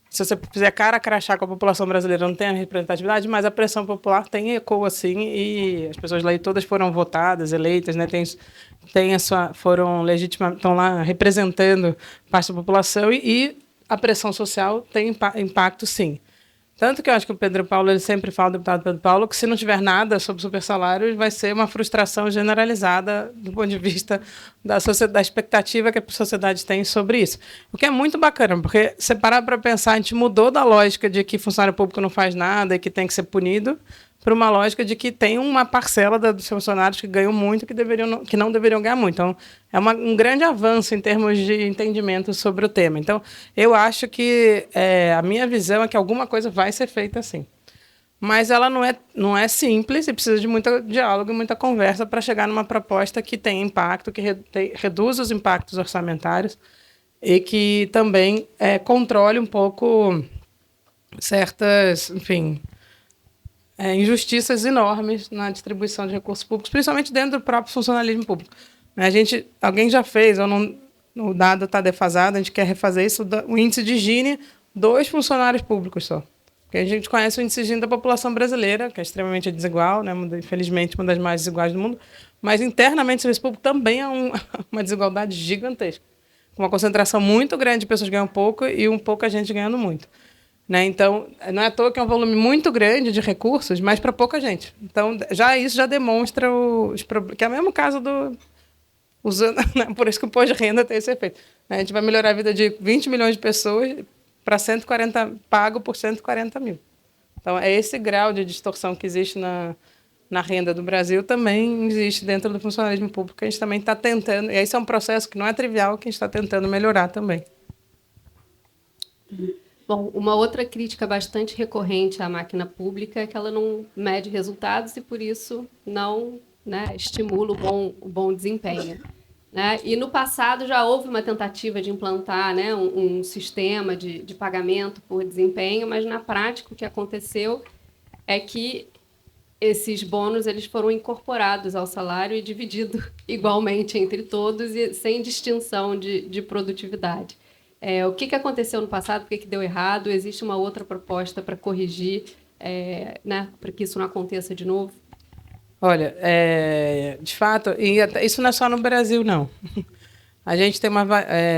Se você fizer cara a crachá com a população brasileira, não tem a representatividade, mas a pressão popular tem eco, assim, e as pessoas lá todas foram votadas, eleitas, né, foram legítimas, estão lá representando parte da população, e a pressão social tem impacto, sim. Tanto que eu acho que o Pedro Paulo, ele sempre fala, o deputado Pedro Paulo, que se não tiver nada sobre supersalários, vai ser uma frustração generalizada do ponto de vista da expectativa que a sociedade tem sobre isso. O que é muito bacana, porque se parar para pensar, a gente mudou da lógica de que funcionário público não faz nada e que tem que ser punido, para uma lógica de que tem uma parcela dos funcionários que ganham muito que não deveriam ganhar muito. Então, é um grande avanço em termos de entendimento sobre o tema. Então, eu acho que a minha visão é que alguma coisa vai ser feita assim. Mas ela não é simples e precisa de muito diálogo e muita conversa para chegar numa proposta que tenha impacto, que reduza os impactos orçamentários e que também controle um pouco certas, enfim... injustiças enormes na distribuição de recursos públicos, principalmente dentro do próprio funcionalismo público. Alguém já fez, o dado está defasado, a gente quer refazer isso, o índice de Gini, 2 funcionários públicos só. Porque a gente conhece o índice de Gini da população brasileira, que é extremamente desigual, né? Infelizmente, uma das mais desiguais do mundo, mas internamente o serviço público também é uma desigualdade gigantesca, com uma concentração muito grande de pessoas ganhando pouco e pouca gente ganhando muito. Né? Então, não é à toa que é um volume muito grande de recursos, mas para pouca gente. Então, isso já demonstra que é o mesmo caso né? Por isso que o imposto de renda tem esse efeito. Né? A gente vai melhorar a vida de 20 milhões de pessoas para 140, pago por 140 mil. Então, é esse grau de distorção que existe na renda do Brasil também existe dentro do funcionalismo público, que a gente também está tentando, e esse é um processo que não é trivial, que a gente está tentando melhorar também. Bom, uma outra crítica bastante recorrente à máquina pública é que ela não mede resultados e, por isso, não, né, estimula o bom desempenho. Né? E, no passado, já houve uma tentativa de implantar, né, um sistema de pagamento por desempenho, mas, na prática, o que aconteceu é que esses bônus eles foram incorporados ao salário e divididos igualmente entre todos e sem distinção de produtividade. O que aconteceu no passado, por que deu errado? Existe uma outra proposta para corrigir, né, para que isso não aconteça de novo? Olha, de fato, e isso não é só no Brasil, não. A gente tem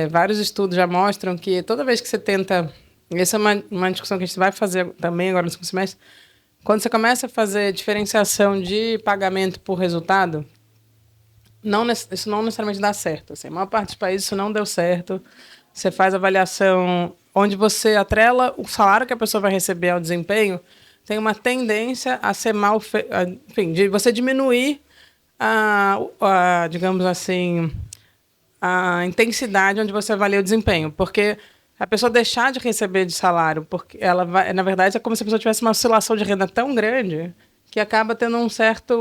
vários estudos já mostram que toda vez que você tenta... Essa é uma discussão que a gente vai fazer também agora no segundo semestre. Quando você começa a fazer diferenciação de pagamento por resultado, isso não necessariamente dá certo. Assim, a maior parte dos países isso não deu certo. Você faz avaliação onde você atrela o salário que a pessoa vai receber ao desempenho, tem uma tendência a ser mal feito, enfim, de você diminuir digamos assim, a intensidade onde você avalia o desempenho, porque a pessoa deixar de receber de salário, porque ela vai, na verdade, é como se a pessoa tivesse uma oscilação de renda tão grande que acaba tendo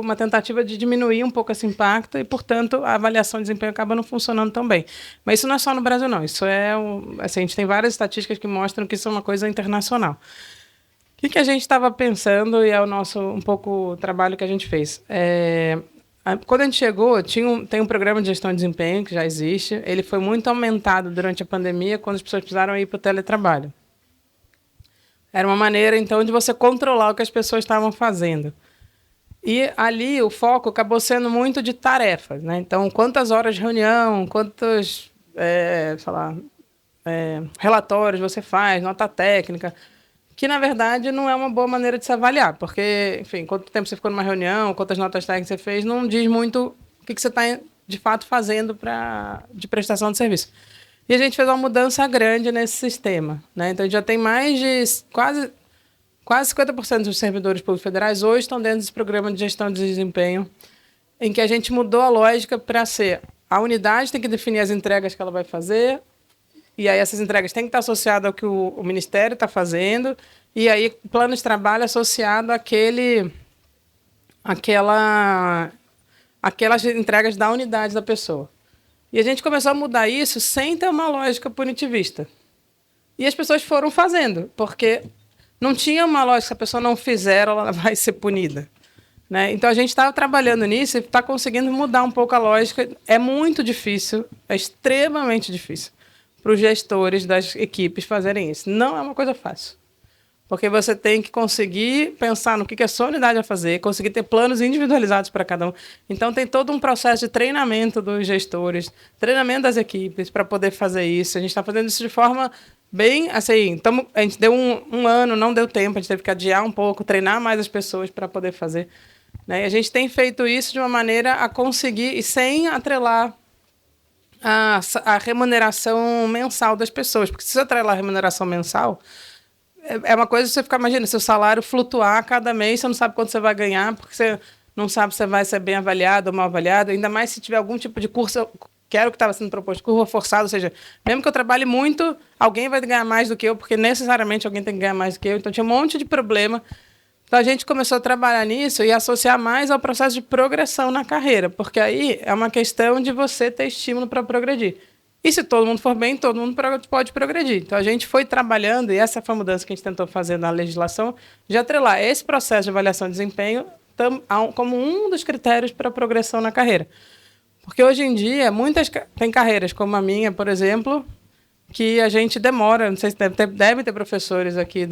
uma tentativa de diminuir um pouco esse impacto e, portanto, a avaliação de desempenho acaba não funcionando tão bem. Mas isso não é só no Brasil, não. Isso assim, a gente tem várias estatísticas que mostram que isso é uma coisa internacional. O que a gente estava pensando, e é um pouco o trabalho que a gente fez. Quando a gente chegou, tem um programa de gestão de desempenho que já existe. Ele foi muito aumentado durante a pandemia, quando as pessoas precisaram ir para o teletrabalho. Era uma maneira, então, de você controlar o que as pessoas estavam fazendo. E ali o foco acabou sendo muito de tarefas. Né? Então, quantas horas de reunião, quantos relatórios você faz, nota técnica, que, na verdade, não é uma boa maneira de se avaliar, porque, enfim, quanto tempo você ficou numa reunião, quantas notas técnicas você fez, não diz muito o que você está, de fato, fazendo de prestação de serviço. E a gente fez uma mudança grande nesse sistema. Né? Então, a gente já tem mais de quase 50% dos servidores públicos federais hoje estão dentro desse programa de gestão de desempenho, em que a gente mudou a lógica para ser a unidade tem que definir as entregas que ela vai fazer, e aí essas entregas têm que estar associadas ao que o Ministério está fazendo, e aí o plano de trabalho associado àquelas entregas da unidade da pessoa. E a gente começou a mudar isso sem ter uma lógica punitivista. E as pessoas foram fazendo, porque não tinha uma lógica, se a pessoa não fizer, ela vai ser punida. Né? Então, a gente estava trabalhando nisso e está conseguindo mudar um pouco a lógica. É muito difícil, é extremamente difícil para os gestores das equipes fazerem isso. Não é uma coisa fácil. Porque você tem que conseguir pensar no que a sua unidade vai fazer, conseguir ter planos individualizados para cada um. Então, tem todo um processo de treinamento dos gestores, treinamento das equipes para poder fazer isso. A gente está fazendo isso de forma bem, assim, a gente deu um ano, não deu tempo, a gente teve que adiar um pouco, treinar mais as pessoas para poder fazer. Né? E a gente tem feito isso de uma maneira a conseguir, e sem atrelar a remuneração mensal das pessoas. Porque se você atrelar a remuneração mensal, é uma coisa que você fica, imagina, seu salário flutuar cada mês, você não sabe quanto você vai ganhar, porque você não sabe se vai ser bem avaliado ou mal avaliado, ainda mais se tiver algum tipo de curso, que era o que estava sendo proposto, curva forçada, ou seja, mesmo que eu trabalhe muito, alguém vai ganhar mais do que eu, porque necessariamente alguém tem que ganhar mais do que eu. Então, tinha um monte de problema. Então, a gente começou a trabalhar nisso e associar mais ao processo de progressão na carreira, porque aí é uma questão de você ter estímulo para progredir. E se todo mundo for bem, todo mundo pode progredir. Então, a gente foi trabalhando, e essa foi a mudança que a gente tentou fazer na legislação, de atrelar esse processo de avaliação de desempenho como um dos critérios para a progressão na carreira. Porque, hoje em dia, tem carreiras, como a minha, por exemplo, que a gente demora, não sei se deve ter professores aqui,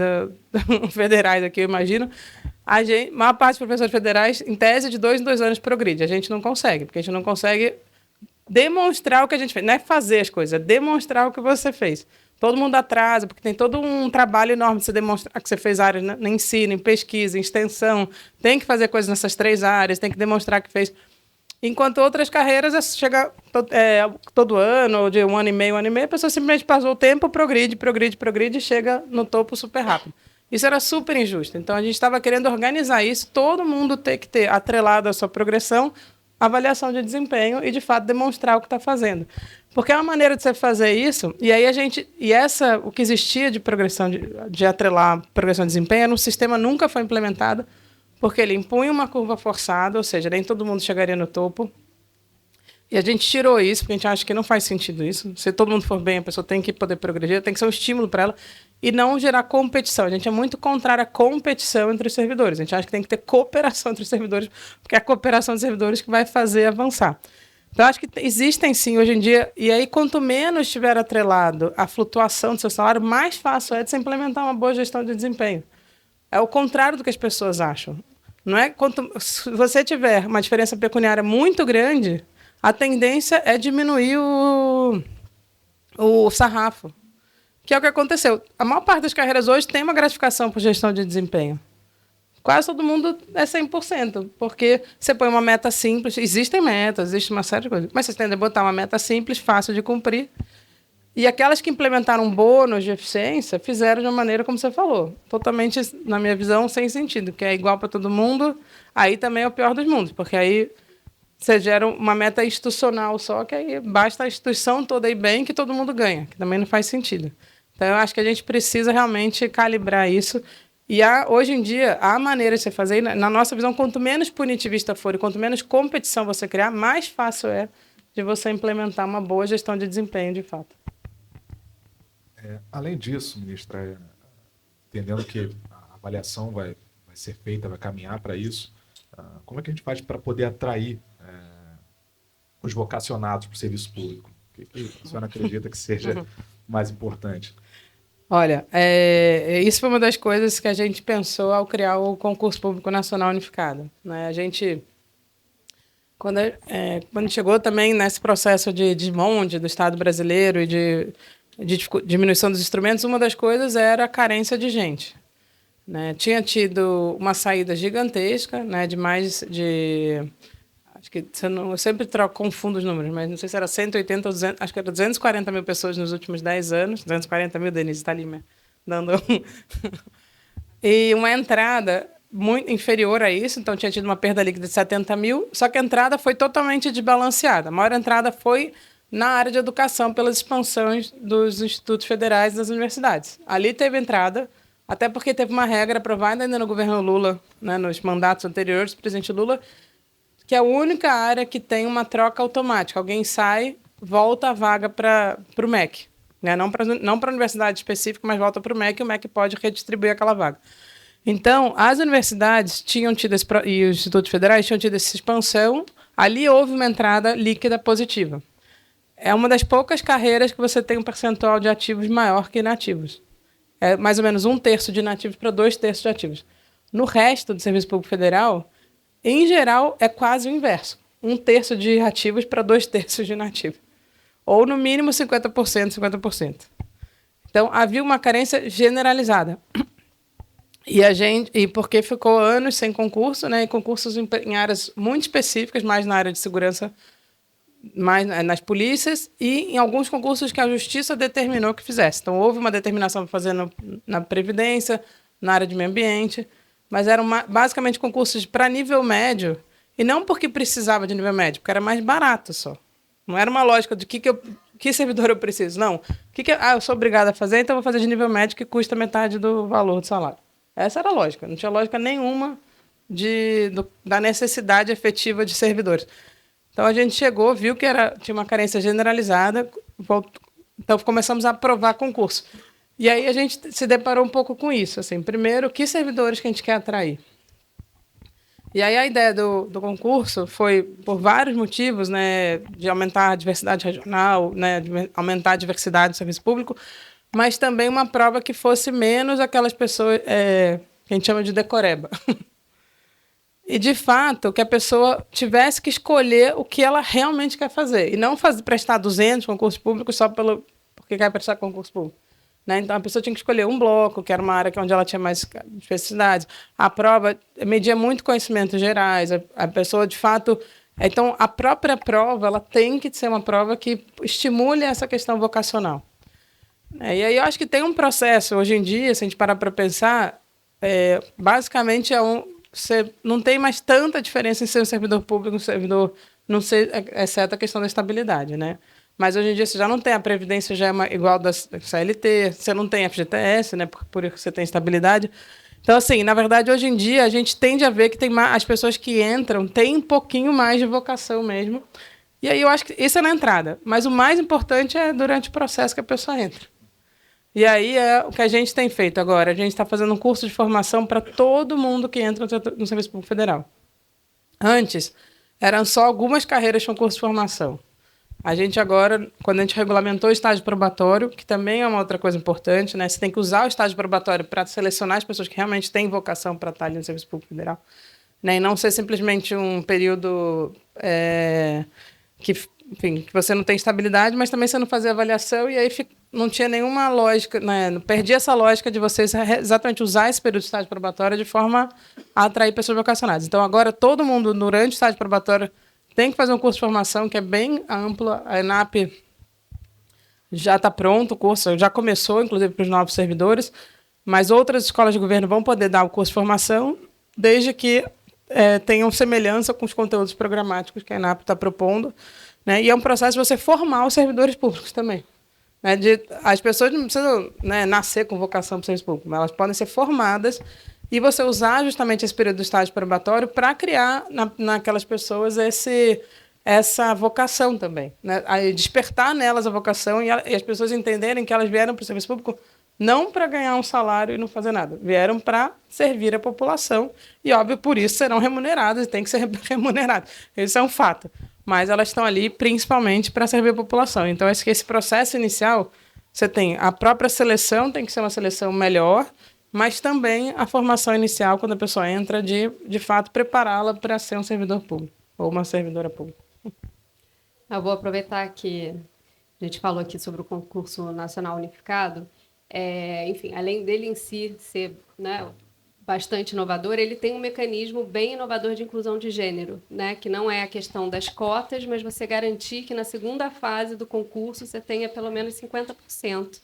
federais aqui, eu imagino, a maior parte dos professores federais, em tese, de 2 em 2 anos progride. A gente não consegue, porque a gente não consegue demonstrar o que a gente fez. Não é fazer as coisas, é demonstrar o que você fez. Todo mundo atrasa, porque tem todo um trabalho enorme de você demonstrar que você fez áreas no ensino, em pesquisa, em extensão. Tem que fazer coisas nessas 3 áreas, tem que demonstrar que fez. Enquanto outras carreiras, chega todo ano, ou de um ano e meio, a pessoa simplesmente passou o tempo, progride, e chega no topo super rápido. Isso era super injusto. Então, a gente estava querendo organizar isso, todo mundo ter que ter atrelado a sua progressão, avaliação de desempenho e, de fato, demonstrar o que está fazendo. Porque é uma maneira de você fazer isso, e aí o que existia de progressão, de atrelar progressão de desempenho, no sistema nunca foi implementado, porque ele impunha uma curva forçada, ou seja, nem todo mundo chegaria no topo. E a gente tirou isso, porque a gente acha que não faz sentido isso. Se todo mundo for bem, a pessoa tem que poder progredir, tem que ser um estímulo para ela, e não gerar competição. A gente é muito contrário à competição entre os servidores. A gente acha que tem que ter cooperação entre os servidores, porque é a cooperação dos servidores que vai fazer avançar. Então, acho que existem, sim, hoje em dia, e aí, quanto menos estiver atrelado a flutuação do seu salário, mais fácil é de você implementar uma boa gestão de desempenho. É o contrário do que as pessoas acham. Não é? Se você tiver uma diferença pecuniária muito grande, a tendência é diminuir o sarrafo, que é o que aconteceu. A maior parte das carreiras hoje tem uma gratificação por gestão de desempenho. Quase todo mundo é 100%, porque você põe uma meta simples, existem metas, existe uma série de coisas, mas você tende a botar uma meta simples, fácil de cumprir. E aquelas que implementaram bônus de eficiência fizeram de uma maneira, como você falou, totalmente, na minha visão, sem sentido, que é igual para todo mundo, aí também é o pior dos mundos, porque aí você gera uma meta institucional só, que aí basta a instituição toda ir bem, que todo mundo ganha, que também não faz sentido. Então, eu acho que a gente precisa realmente calibrar isso. E hoje em dia, a maneira de você fazer, na nossa visão, quanto menos punitivista for e quanto menos competição você criar, mais fácil é de você implementar uma boa gestão de desempenho, de fato. Além disso, ministra, entendendo que a avaliação vai ser feita, vai caminhar para isso, como é que a gente faz para poder atrair os vocacionados para o serviço público? O que a senhora acredita que seja mais importante? Olha, isso foi uma das coisas que a gente pensou ao criar o Concurso Público Nacional Unificado. Né? A gente, quando chegou também nesse processo de desmonte do Estado brasileiro e de diminuição dos instrumentos, uma das coisas era a carência de gente. Né? Tinha tido uma saída gigantesca, né, de mais de... Acho que eu sempre confundo os números, mas não sei se era 180 ou 200, acho que era 240 mil pessoas nos últimos 10 anos. 240 mil, Denise está ali dando... e uma entrada muito inferior a isso, então tinha tido uma perda líquida de 70 mil, só que a entrada foi totalmente desbalanceada. A maior entrada foi na área de educação, pelas expansões dos institutos federais das universidades. Ali teve entrada, até porque teve uma regra aprovada ainda no governo Lula, né, nos mandatos anteriores do presidente Lula, que é a única área que tem uma troca automática. Alguém sai, volta a vaga para o MEC. Né? Não para a universidade específica, mas volta para o MEC, e o MEC pode redistribuir aquela vaga. Então, as universidades tinham tido e os institutos federais tinham tido essa expansão, ali houve uma entrada líquida positiva. É uma das poucas carreiras que você tem um percentual de ativos maior que inativos. É mais ou menos 1/3 de inativos para 2/3 de ativos. No resto do Serviço Público Federal, em geral, é quase o inverso. 1/3 de ativos para 2/3 de inativos. Ou, no mínimo, 50%, 50%. Então, havia uma carência generalizada. E porque ficou anos sem concurso, né, e concursos em áreas muito específicas, mais na área de segurança, mais nas polícias, e em alguns concursos que a Justiça determinou que fizesse. Então, houve uma determinação para fazer na Previdência, na área de meio ambiente, mas eram basicamente concursos para nível médio, e não porque precisava de nível médio, porque era mais barato só. Não era uma lógica de que servidor eu preciso. Não. Eu sou obrigada a fazer, então eu vou fazer de nível médio que custa metade do valor do salário. Essa era a lógica. Não tinha lógica nenhuma da necessidade efetiva de servidores. Então, a gente chegou, viu que tinha uma carência generalizada, então começamos a aprovar concurso. E aí a gente se deparou um pouco com isso. Assim, primeiro, que servidores que a gente quer atrair? E aí a ideia do concurso foi, por vários motivos, né, de aumentar a diversidade regional, né, de aumentar a diversidade do serviço público, mas também uma prova que fosse menos aquelas pessoas que a gente chama de decoreba. E, de fato, que a pessoa tivesse que escolher o que ela realmente quer fazer, e não prestar 200 concursos públicos só porque quer prestar concurso público. Né? Então, a pessoa tinha que escolher um bloco, que era uma área onde ela tinha mais especificidades. A prova media muito conhecimentos gerais. A pessoa, de fato... Então, a própria prova ela tem que ser uma prova que estimule essa questão vocacional. E aí eu acho que tem um processo, hoje em dia, se a gente parar para pensar, basicamente você não tem mais tanta diferença em ser um servidor público, um servidor, não sei, exceto a questão da estabilidade, né? Mas hoje em dia você já não tem, a previdência já é igual da CLT, você não tem FGTS, né? Por isso você tem estabilidade. Então, assim, na verdade, hoje em dia a gente tende a ver que as pessoas que entram têm um pouquinho mais de vocação mesmo. E aí eu acho que isso é na entrada. Mas o mais importante é durante o processo que a pessoa entra. E aí é o que a gente tem feito agora. A gente está fazendo um curso de formação para todo mundo que entra no Serviço Público Federal. Antes, eram só algumas carreiras com curso de formação. A gente agora, quando a gente regulamentou o estágio probatório, que também é uma outra coisa importante, né? Você tem que usar o estágio probatório para selecionar as pessoas que realmente têm vocação para estar ali no Serviço Público Federal. Né? E não ser simplesmente um período que você não tem estabilidade, mas também você não fazia avaliação, e aí não tinha nenhuma lógica, né? Perdi essa lógica de vocês exatamente usar esse período de estágio probatório de forma a atrair pessoas vocacionadas. Então, agora, todo mundo, durante o estágio probatório, tem que fazer um curso de formação que é bem amplo. A ENAP já está pronto, o curso já começou, inclusive, para os novos servidores, mas outras escolas de governo vão poder dar o curso de formação, desde que tenham semelhança com os conteúdos programáticos que a ENAP está propondo. Né? E é um processo de você formar os servidores públicos também. Né? As pessoas não precisam, né, nascer com vocação para o serviço público, mas elas podem ser formadas e você usar justamente esse período do estágio probatório para criar naquelas pessoas essa vocação também. Né? Despertar nelas a vocação e as pessoas entenderem que elas vieram para o serviço público não para ganhar um salário e não fazer nada. Vieram para servir a população e, óbvio, por isso serão remuneradas e têm que ser remuneradas. Isso é um fato. Mas elas estão ali principalmente para servir a população. Então, esse processo inicial, você tem a própria seleção, tem que ser uma seleção melhor, mas também a formação inicial, quando a pessoa entra, de fato, prepará-la para ser um servidor público ou uma servidora pública. Eu vou aproveitar que a gente falou aqui sobre o concurso nacional unificado. Enfim, além dele em si ser, né, bastante inovador, ele tem um mecanismo bem inovador de inclusão de gênero, né, que não é a questão das cotas, mas você garantir que na segunda fase do concurso você tenha pelo menos 50%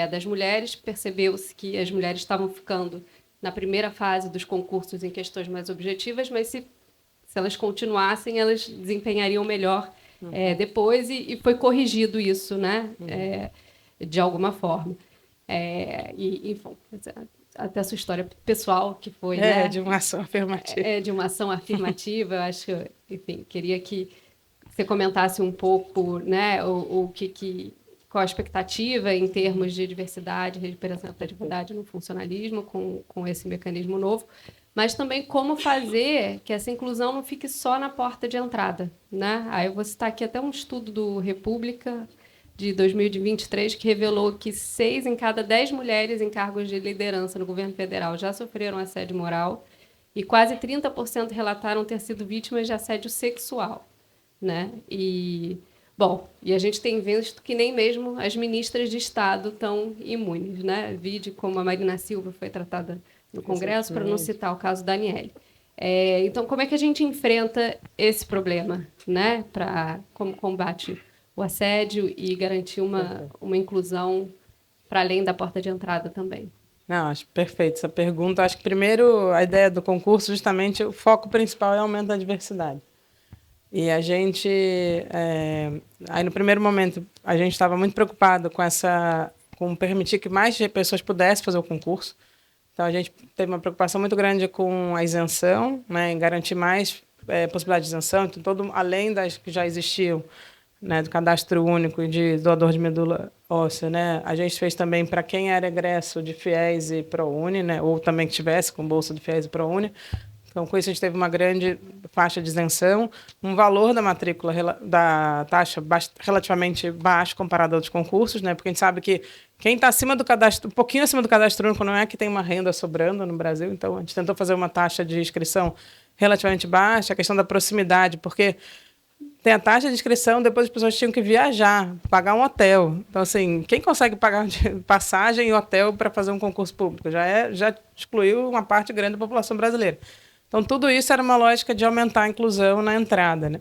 das mulheres. Percebeu-se que as mulheres estavam ficando na primeira fase dos concursos em questões mais objetivas, mas se elas continuassem, elas desempenhariam melhor depois, e foi corrigido isso, né? De alguma forma. Enfim, até a sua história pessoal, que foi... né? De uma ação afirmativa. De uma ação afirmativa. Eu acho que, enfim, queria que você comentasse um pouco, né, qual a expectativa em termos de diversidade, representatividade no funcionalismo com esse mecanismo novo, mas também como fazer que essa inclusão não fique só na porta de entrada, né? Aí eu vou citar aqui até um estudo do República de 2023 que revelou que 6 em cada 10 mulheres em cargos de liderança no governo federal já sofreram assédio moral e quase 30% relataram ter sido vítimas de assédio sexual, né? E a gente tem visto que nem mesmo as ministras de Estado estão imunes, né? Vide como a Marina Silva foi tratada no Congresso, para não citar o caso da Aniele. Então, como é que a gente enfrenta esse problema, né? Como combate o assédio e garantir uma inclusão para além da porta de entrada também? Não, acho perfeito essa pergunta. Acho que, primeiro, a ideia do concurso, justamente, o foco principal é o aumento da diversidade. E a gente, aí no primeiro momento, a gente estava muito preocupado com permitir que mais pessoas pudessem fazer o concurso. Então, a gente teve uma preocupação muito grande com a isenção, né, em garantir mais possibilidade de isenção, então, além das que já existiam, né, do cadastro único e de doador de medula óssea, né, a gente fez também para quem era egresso de FIES e ProUni, né, ou também que tivesse com bolsa de FIES e ProUni. Então, com isso, a gente teve uma grande faixa de isenção, um valor da matrícula, da taxa relativamente baixo comparado a outros concursos, né? Porque a gente sabe que quem está acima do cadastro, um pouquinho acima do cadastro único, não é que tem uma renda sobrando no Brasil. Então, a gente tentou fazer uma taxa de inscrição relativamente baixa, a questão da proximidade, porque tem a taxa de inscrição, depois as pessoas tinham que viajar, pagar um hotel. Então, assim, quem consegue pagar passagem e hotel para fazer um concurso público? Já excluiu uma parte grande da população brasileira. Então, tudo isso era uma lógica de aumentar a inclusão na entrada, né?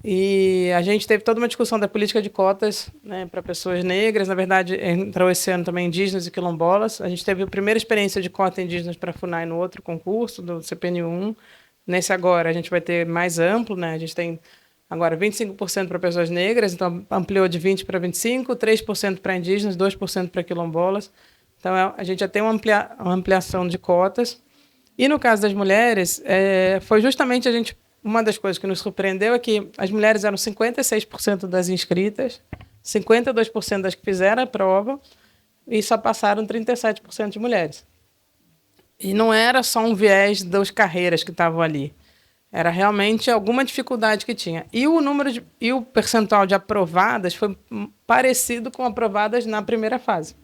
E a gente teve toda uma discussão da política de cotas, né, para pessoas negras. Na verdade, entrou esse ano também indígenas e quilombolas. A gente teve a primeira experiência de cota indígenas para a FUNAI no outro concurso, do CPNU1. Nesse agora, a gente vai ter mais amplo, né? A gente tem agora 25% para pessoas negras, então ampliou de 20% para 25%, 3% para indígenas, 2% para quilombolas. Então, a gente já tem uma ampliação de cotas. E no caso das mulheres, foi justamente uma das coisas que nos surpreendeu é que as mulheres eram 56% das inscritas, 52% das que fizeram a prova e só passaram 37% de mulheres. E não era só um viés das carreiras que estavam ali, era realmente alguma dificuldade que tinha. E o percentual de aprovadas foi parecido com aprovadas na primeira fase.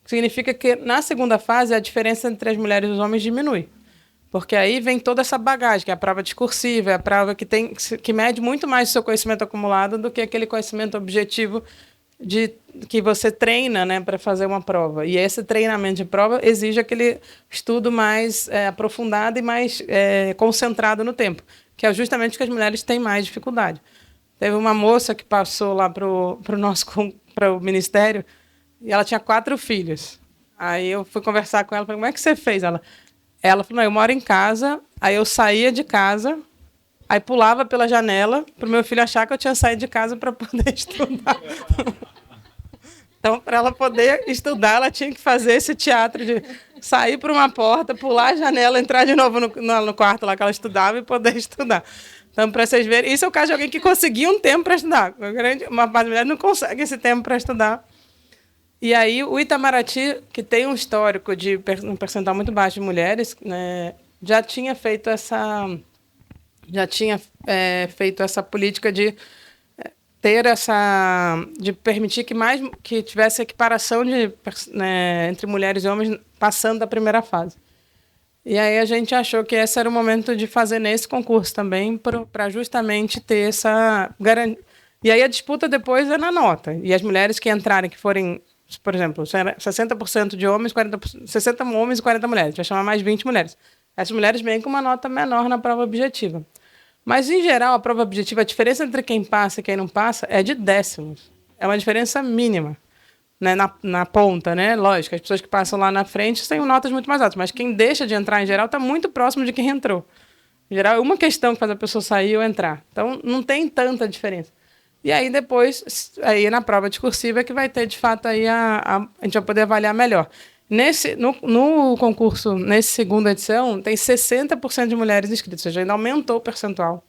Significa que, na segunda fase, a diferença entre as mulheres e os homens diminui. Porque aí vem toda essa bagagem, que é a prova discursiva, é a prova que mede muito mais o seu conhecimento acumulado do que aquele conhecimento objetivo que você treina, né, para fazer uma prova. E esse treinamento de prova exige aquele estudo mais aprofundado e mais concentrado no tempo, que é justamente o que as mulheres têm mais dificuldade. Teve uma moça que passou lá para o Ministério, e ela tinha 4 filhos. Aí eu fui conversar com ela, falei, como é que você fez? Ela falou, não, eu moro em casa, aí eu saía de casa, aí pulava pela janela, para o meu filho achar que eu tinha saído de casa para poder estudar. Então, para ela poder estudar, ela tinha que fazer esse teatro de sair por uma porta, pular a janela, entrar de novo no quarto lá que ela estudava e poder estudar. Então, para vocês verem, isso é o caso de alguém que conseguia um tempo para estudar. Uma parte da mulher não consegue esse tempo para estudar. E aí, o Itamaraty, que tem um histórico de um percentual muito baixo de mulheres, né, já tinha feito essa política de de permitir que tivesse equiparação entre mulheres e homens passando da primeira fase. E aí a gente achou que esse era o momento de fazer nesse concurso também, para justamente ter essa garantia. E aí a disputa depois é na nota. E as mulheres que entrarem, que forem, por exemplo, 60% de homens, 60 homens e 40 mulheres, vai chamar mais 20 mulheres. Essas mulheres vêm com uma nota menor na prova objetiva. Mas, em geral, a prova objetiva, a diferença entre quem passa e quem não passa é de décimos. É uma diferença mínima. né, na ponta, né? Lógico, as pessoas que passam lá na frente têm notas muito mais altas, mas quem deixa de entrar, em geral, está muito próximo de quem entrou. Em geral, é uma questão que faz a pessoa sair ou entrar. Então, não tem tanta diferença. E aí, depois, aí na prova discursiva é que vai ter, de fato, aí a gente vai poder avaliar melhor. No concurso, nessa segunda edição, tem 60% de mulheres inscritas, ou seja, ainda aumentou o percentual.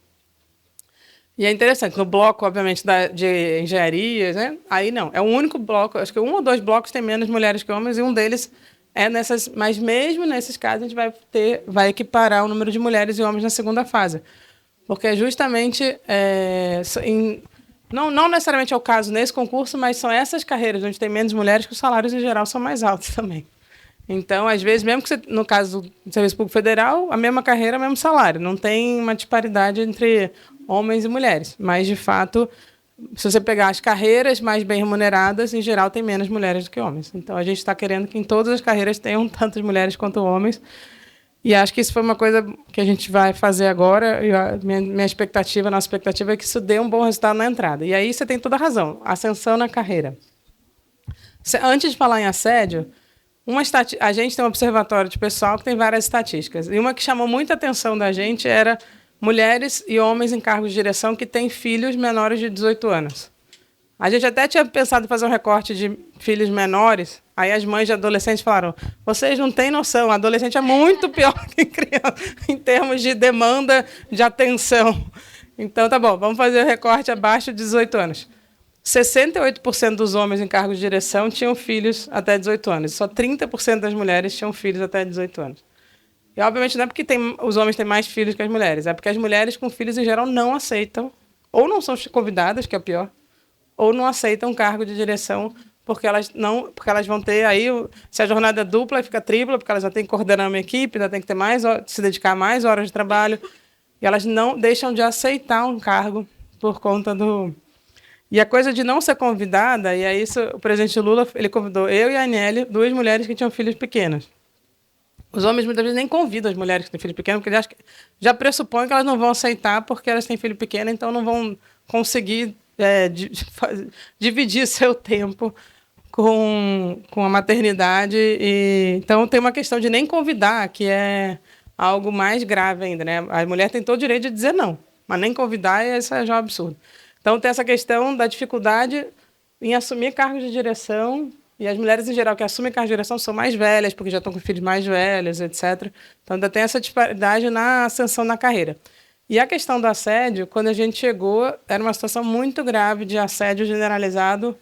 E é interessante, no bloco, obviamente, de engenharias, né? Aí não, é o único bloco, acho que 1 ou 2 blocos tem menos mulheres que homens, e um deles é nessas, mas mesmo nesses casos a gente vai equiparar o número de mulheres e homens na segunda fase. Porque justamente, não necessariamente é o caso nesse concurso, mas são essas carreiras onde tem menos mulheres que os salários, em geral, são mais altos também. Então, às vezes, mesmo que você, no caso do Serviço Público Federal, a mesma carreira, o mesmo salário. Não tem uma disparidade entre homens e mulheres. Mas, de fato, se você pegar as carreiras mais bem remuneradas, em geral, tem menos mulheres do que homens. Então, a gente está querendo que em todas as carreiras tenham tantas mulheres quanto homens. E acho que isso foi uma coisa que a gente vai fazer agora. E a minha expectativa, a nossa expectativa é que isso dê um bom resultado na entrada. E aí você tem toda a razão. Ascensão na carreira. Antes de falar em assédio, a gente tem um observatório de pessoal que tem várias estatísticas. E uma que chamou muita atenção da gente era mulheres e homens em cargos de direção que têm filhos menores de 18 anos. A gente até tinha pensado em fazer um recorte de filhos menores. Aí as mães de adolescentes falaram, vocês não têm noção, adolescente é muito pior que criança em termos de demanda de atenção. Então, tá bom, vamos fazer o recorte abaixo de 18 anos. 68% dos homens em cargos de direção tinham filhos até 18 anos. Só 30% das mulheres tinham filhos até 18 anos. E, obviamente, não é porque os homens têm mais filhos que as mulheres. É porque as mulheres com filhos, em geral, não aceitam, ou não são convidadas, que é o pior, ou não aceitam cargo de direção, porque elas vão ter aí, se a jornada é dupla, fica tripla, porque elas já têm que coordenar uma equipe, ainda tem que ter se dedicar mais horas de trabalho, e elas não deixam de aceitar um cargo por conta do... E a coisa de não ser convidada, e aí o presidente Lula, ele convidou eu e a Aniele, 2 mulheres que tinham filhos pequenos. Os homens muitas vezes nem convidam as mulheres que têm filho pequeno, porque já pressupõem que elas não vão aceitar porque elas têm filho pequeno, então não vão conseguir dividir seu tempo com a maternidade. Então tem uma questão de nem convidar, que é algo mais grave ainda, né? A mulher tem todo o direito de dizer não, mas nem convidar, isso é já um absurdo. Então, tem essa questão da dificuldade em assumir cargos de direção, e as mulheres, em geral, que assumem cargos de direção são mais velhas, porque já estão com filhos mais velhos, etc. Então, ainda tem essa disparidade na ascensão na carreira. E a questão do assédio, quando a gente chegou, era uma situação muito grave de assédio generalizado,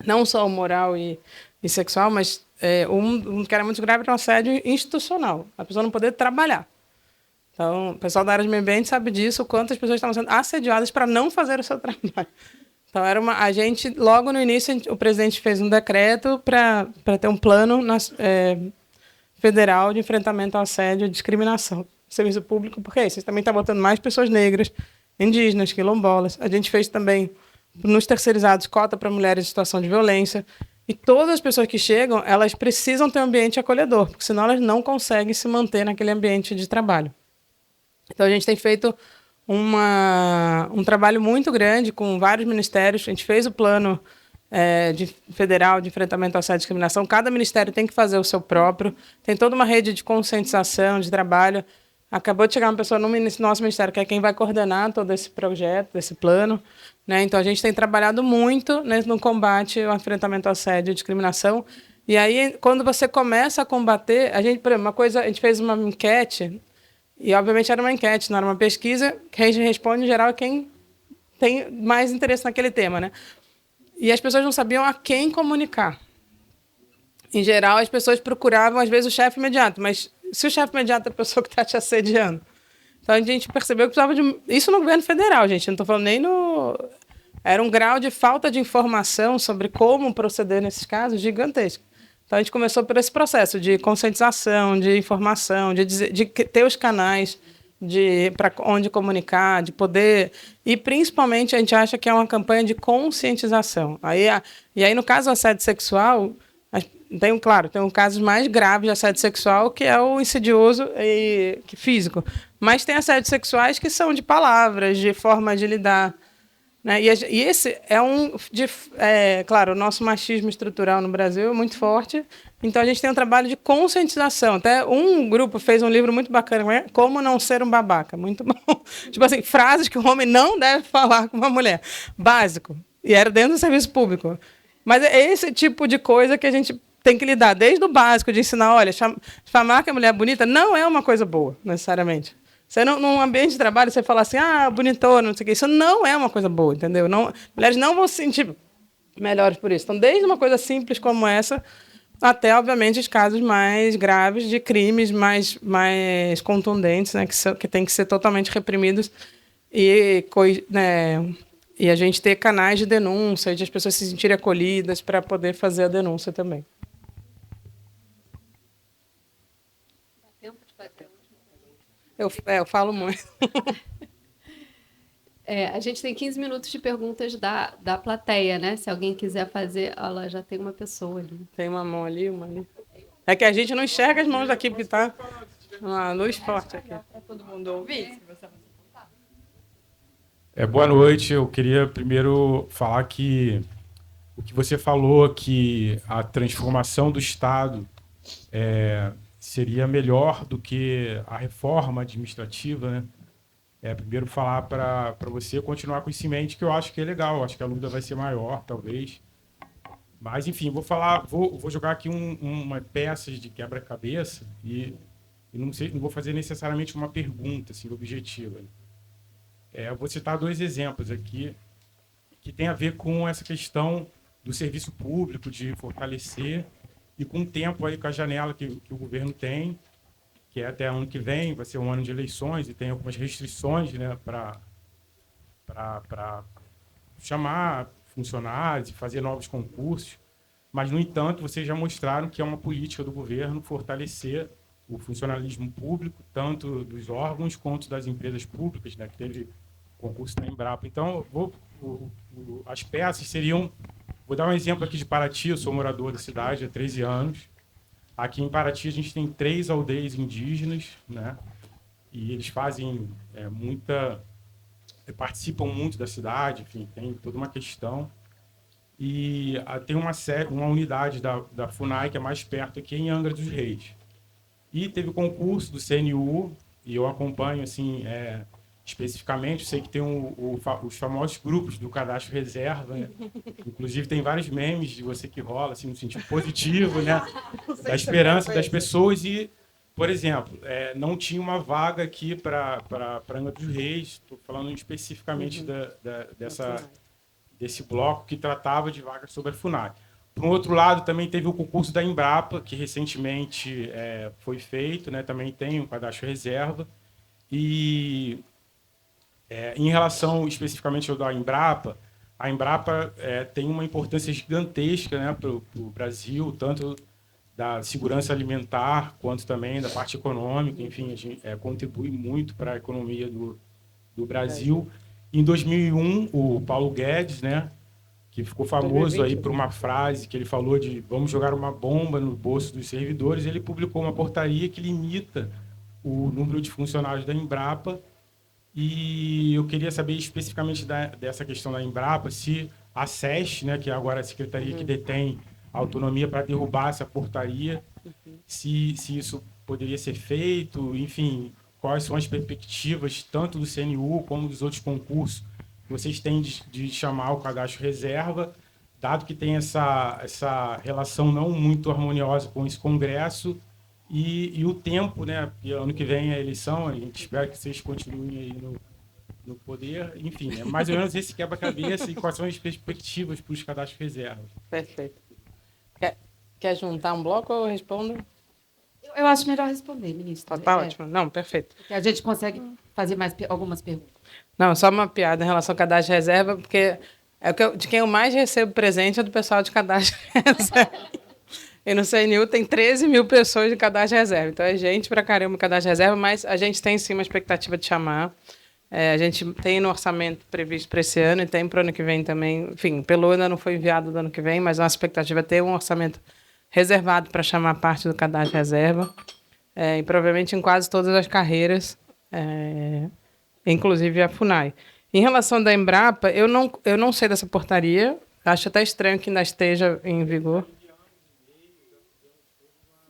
não só moral e sexual, mas um que era muito grave era um assédio institucional, a pessoa não poder trabalhar. Então, o pessoal da área de meio ambiente sabe disso, o quanto as pessoas estavam sendo assediadas para não fazer o seu trabalho. Então, a gente, logo no início, o presidente fez um decreto para ter um plano federal de enfrentamento ao assédio e discriminação no serviço público, porque vocês também estão botando mais pessoas negras, indígenas, quilombolas. A gente fez também, nos terceirizados, cota para mulheres em situação de violência. E todas as pessoas que chegam, elas precisam ter um ambiente acolhedor, porque senão elas não conseguem se manter naquele ambiente de trabalho. Então, a gente tem feito um trabalho muito grande com vários ministérios. A gente fez o plano federal de enfrentamento ao assédio e discriminação. Cada ministério tem que fazer o seu próprio. Tem toda uma rede de conscientização, de trabalho. Acabou de chegar uma pessoa no nosso ministério, que é quem vai coordenar todo esse projeto, esse plano, né? Então, a gente tem trabalhado muito, né, no combate ao enfrentamento ao assédio e discriminação. E aí, quando você começa a combater, por exemplo, a gente fez uma enquete. E, obviamente, era uma enquete, não era uma pesquisa. Quem responde, em geral, é quem tem mais interesse naquele tema, né? E as pessoas não sabiam a quem comunicar. Em geral, as pessoas procuravam, às vezes, o chefe imediato. Mas se o chefe imediato é a pessoa que está te assediando... Então, a gente percebeu que precisava de... Isso no governo federal, gente. Não estou falando nem no... Era um grau de falta de informação sobre como proceder nesses casos gigantesco. Então, a gente começou por esse processo de conscientização, de informação, de ter os canais para onde comunicar, de poder... E, principalmente, a gente acha que é uma campanha de conscientização. E aí, no caso do assédio sexual, tem casos mais graves de assédio sexual, que é o insidioso e físico. Mas tem assédios sexuais que são de palavras, de forma de lidar. Né? E esse é claro, o nosso machismo estrutural no Brasil é muito forte, então a gente tem um trabalho de conscientização. Até um grupo fez um livro muito bacana, Como Não Ser um Babaca, muito bom. Tipo assim, frases que o homem não deve falar com uma mulher. Básico. E era dentro do serviço público. Mas é esse tipo de coisa que a gente tem que lidar, desde o básico, de ensinar, olha, chamar que a mulher é bonita não é uma coisa boa, necessariamente. Você num ambiente de trabalho, você fala assim, bonitona, não sei o quê. Isso não é uma coisa boa, entendeu? Não, mulheres não vão se sentir melhores por isso. Então, desde uma coisa simples como essa, até, obviamente, os casos mais graves de crimes mais contundentes, né, que têm que ser totalmente reprimidos e a gente ter canais de denúncia, de as pessoas se sentirem acolhidas para poder fazer a denúncia também. Eu falo muito. A gente tem 15 minutos de perguntas da plateia, né? Se alguém quiser fazer, olha, já tem uma pessoa ali. Tem uma mão ali, uma ali. É que a gente não enxerga as mãos daqui, porque está uma luz forte aqui. Para todo mundo ouvir, se você Boa noite. Eu queria primeiro falar que o que você falou, que a transformação do Estado seria melhor do que a reforma administrativa, né? Primeiro falar para você continuar com isso em mente, que eu acho que é legal. Eu acho que a luta vai ser maior, talvez. Mas, enfim, vou jogar aqui uma peça de quebra-cabeça e não vou fazer necessariamente uma pergunta assim, objetiva. Eu vou citar 2 exemplos aqui que tem a ver com essa questão do serviço público, de fortalecer, e com o tempo aí, com a janela que o governo tem, que é até ano que vem, vai ser um ano de eleições, e tem algumas restrições, né, para chamar funcionários e fazer novos concursos. Mas, no entanto, vocês já mostraram que é uma política do governo fortalecer o funcionalismo público, tanto dos órgãos quanto das empresas públicas, né, que teve concurso da Embrapa. Então, as peças seriam... Vou dar um exemplo aqui de Paraty. Eu sou morador da cidade há 13 anos. Aqui em Paraty, a gente tem 3 aldeias indígenas, né, e eles fazem participam muito da cidade, enfim, tem toda uma questão. E tem uma unidade da FUNAI, que é mais perto aqui, em Angra dos Reis. E teve o concurso do CNU, e eu acompanho, assim, especificamente, sei que tem os famosos grupos do cadastro reserva, né? Inclusive tem vários memes de você que rola, assim, no sentido positivo, né? Da esperança das pessoas. E, por exemplo, não tinha uma vaga aqui para Angra dos Reis, estou falando especificamente desse bloco que tratava de vagas sobre a FUNAI. Por um outro lado, também teve o concurso da Embrapa, que recentemente foi feito, né? Também tem um cadastro reserva. E em relação especificamente ao da Embrapa, a Embrapa tem uma importância gigantesca, né, para o Brasil, tanto da segurança alimentar quanto também da parte econômica. Enfim, a gente contribui muito para a economia do Brasil. Em 2001, o Paulo Guedes, né, que ficou famoso aí por uma frase que ele falou de vamos jogar uma bomba no bolso dos servidores, ele publicou uma portaria que limita o número de funcionários da Embrapa. E eu queria saber especificamente dessa questão da Embrapa, se a SESC, né, que é agora a secretaria que detém a autonomia para derrubar essa portaria, se isso poderia ser feito, enfim, quais são as perspectivas tanto do CNU como dos outros concursos que vocês têm de chamar o cadastro reserva, dado que tem essa relação não muito harmoniosa com esse Congresso e o tempo, né? E ano que vem é a eleição, a gente espera que vocês continuem aí no poder. Enfim, mais ou menos esse quebra-cabeça e quais são as perspectivas para os cadastros reservas. Perfeito. Quer juntar um bloco ou eu respondo? Eu acho melhor responder, ministro. Tá ótimo. Não, perfeito. Porque a gente consegue fazer algumas perguntas. Não, só uma piada em relação ao cadastro reserva, porque de quem eu mais recebo presente é do pessoal de cadastro reserva. E no CNU tem 13 mil pessoas de cadastro reserva. Então é gente pra caramba de cadastro reserva, mas a gente tem sim uma expectativa de chamar. A gente tem no orçamento previsto para esse ano e tem para o ano que vem também. Enfim, pelo ainda não foi enviado do ano que vem, mas a nossa expectativa é ter um orçamento reservado para chamar parte do cadastro reserva. E provavelmente em quase todas as carreiras, inclusive a FUNAI. Em relação da Embrapa, eu não sei dessa portaria. Acho até estranho que ainda esteja em vigor.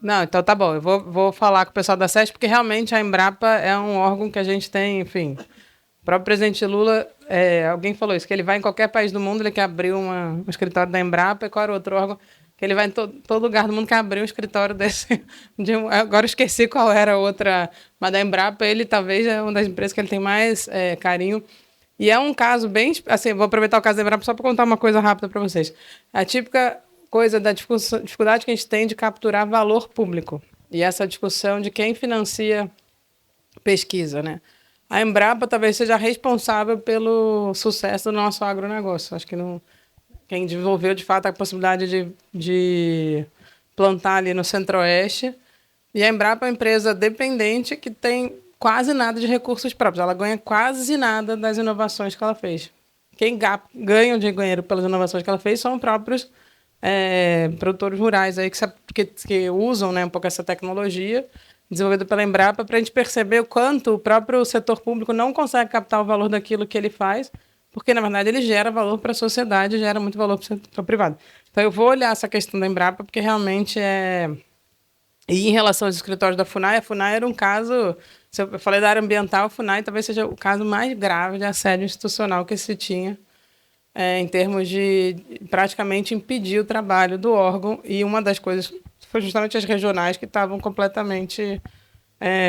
Não, então tá bom. Eu vou falar com o pessoal da SESC, porque realmente a Embrapa é um órgão que a gente tem, enfim. O próprio presidente Lula, alguém falou isso, que ele vai em qualquer país do mundo, ele quer abrir um escritório da Embrapa, e qual era o outro órgão? Que ele vai em todo lugar do mundo que abrir um escritório desse. Agora eu esqueci qual era a outra, mas da Embrapa, ele talvez é uma das empresas que ele tem mais carinho. E é um caso bem... Assim, vou aproveitar o caso da Embrapa só para contar uma coisa rápida para vocês. A típica coisa da dificuldade que a gente tem de capturar valor público. E essa discussão de quem financia pesquisa, né? A Embrapa talvez seja responsável pelo sucesso do nosso agronegócio. Acho que quem desenvolveu, de fato, a possibilidade de plantar ali no Centro-Oeste. E a Embrapa é uma empresa dependente que tem quase nada de recursos próprios. Ela ganha quase nada das inovações que ela fez. Quem ganha o dinheiro pelas inovações que ela fez são os próprios produtores rurais aí que usam, né, um pouco essa tecnologia desenvolvida pela Embrapa para a gente perceber o quanto o próprio setor público não consegue captar o valor daquilo que ele faz, porque, na verdade, ele gera valor para a sociedade, gera muito valor para o setor privado. Então, eu vou olhar essa questão da Embrapa, porque realmente E em relação aos escritórios da FUNAI, a FUNAI era um caso... Se eu falei da área ambiental, a FUNAI talvez seja o caso mais grave de assédio institucional que se tinha, em termos de praticamente impedir o trabalho do órgão, e uma das coisas foi justamente as regionais que estavam completamente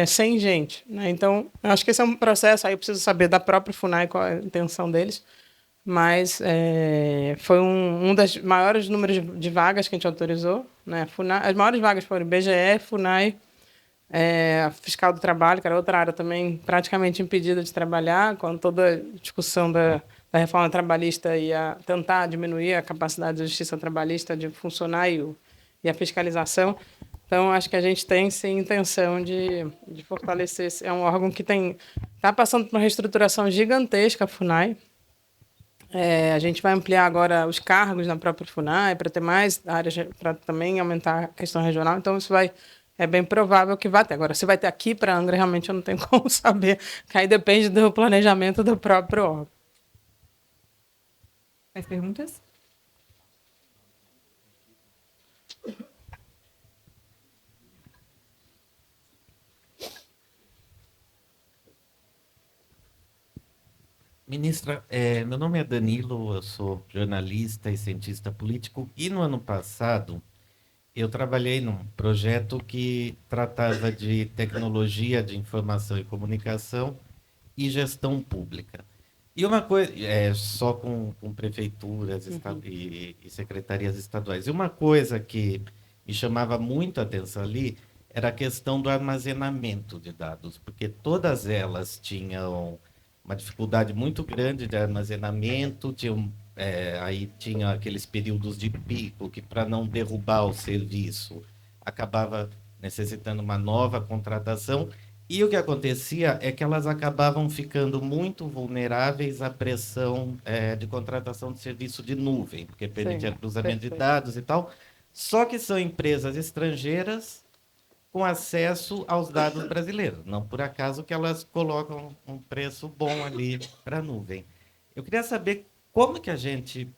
sem gente, né? Então, eu acho que esse é um processo, aí eu preciso saber da própria FUNAI qual é a intenção deles, mas foi um dos maiores números de vagas que a gente autorizou, né? FUNAI, as maiores vagas foram IBGE, FUNAI, a Fiscal do Trabalho, que era outra área também praticamente impedida de trabalhar, com toda a discussão da reforma trabalhista ia tentar diminuir a capacidade da justiça trabalhista de funcionar e a fiscalização. Então, acho que a gente tem, sim, intenção de fortalecer. É um órgão que está passando por uma reestruturação gigantesca, a FUNAI. A gente vai ampliar agora os cargos na própria FUNAI para ter mais áreas, para também aumentar a questão regional. Então, isso é bem provável que vá ter. Agora, se vai ter aqui para Angra, realmente eu não tenho como saber, que aí depende do planejamento do próprio órgão. Mais perguntas? Ministra, meu nome é Danilo, eu sou jornalista e cientista político, e no ano passado eu trabalhei num projeto que tratava de tecnologia de informação e comunicação e gestão pública. E uma coisa, só com prefeituras e secretarias estaduais. E uma coisa que me chamava muito a atenção ali era a questão do armazenamento de dados, porque todas elas tinham uma dificuldade muito grande de armazenamento, aí tinha aqueles períodos de pico que, para não derrubar o serviço, acabava necessitando uma nova contratação. E o que acontecia é que elas acabavam ficando muito vulneráveis à pressão de contratação de serviço de nuvem, porque permitia cruzamento de dados e tal. Só que são empresas estrangeiras com acesso aos dados brasileiros. Não por acaso que elas colocam um preço bom ali para a nuvem. Eu queria saber como que a gente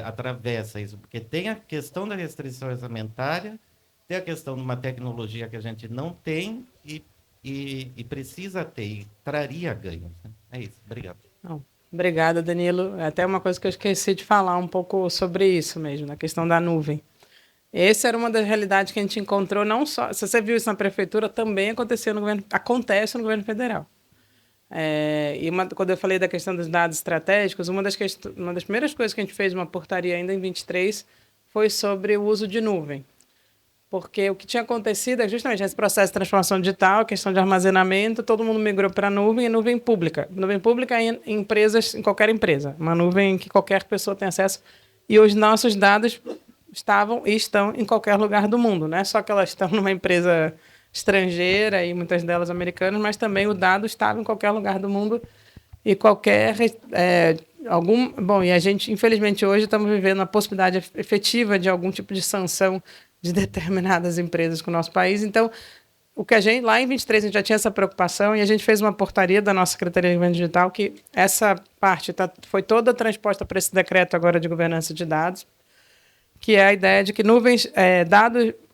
atravessa isso, porque tem a questão da restrição orçamentária, tem a questão de uma tecnologia que a gente não tem e precisa ter, e traria ganhos, né? É isso, obrigado. Não, obrigada, Danilo. É até uma coisa que eu esqueci de falar um pouco sobre isso mesmo, na questão da nuvem. Essa era uma das realidades que a gente encontrou, não só... Se você viu isso na prefeitura, também acontece no governo federal. Quando eu falei da questão dos dados estratégicos, uma das primeiras coisas que a gente fez, uma portaria ainda em 23, foi sobre o uso de nuvem. Porque o que tinha acontecido é justamente esse processo de transformação digital, a questão de armazenamento, todo mundo migrou para a nuvem e nuvem pública. Nuvem pública em empresas, em qualquer empresa. Uma nuvem que qualquer pessoa tem acesso. E os nossos dados estavam e estão em qualquer lugar do mundo. Não é só que elas estão numa empresa estrangeira e muitas delas americanas, mas também o dado estava em qualquer lugar do mundo e qualquer... e a gente, infelizmente, hoje estamos vivendo a possibilidade efetiva de algum tipo de sanção de determinadas empresas com o nosso país. Então, o que a gente, lá em 23, a gente já tinha essa preocupação e a gente fez uma portaria da nossa Secretaria de Governo Digital que essa parte foi toda transposta para esse decreto agora de governança de dados, que é a ideia de que nuvens,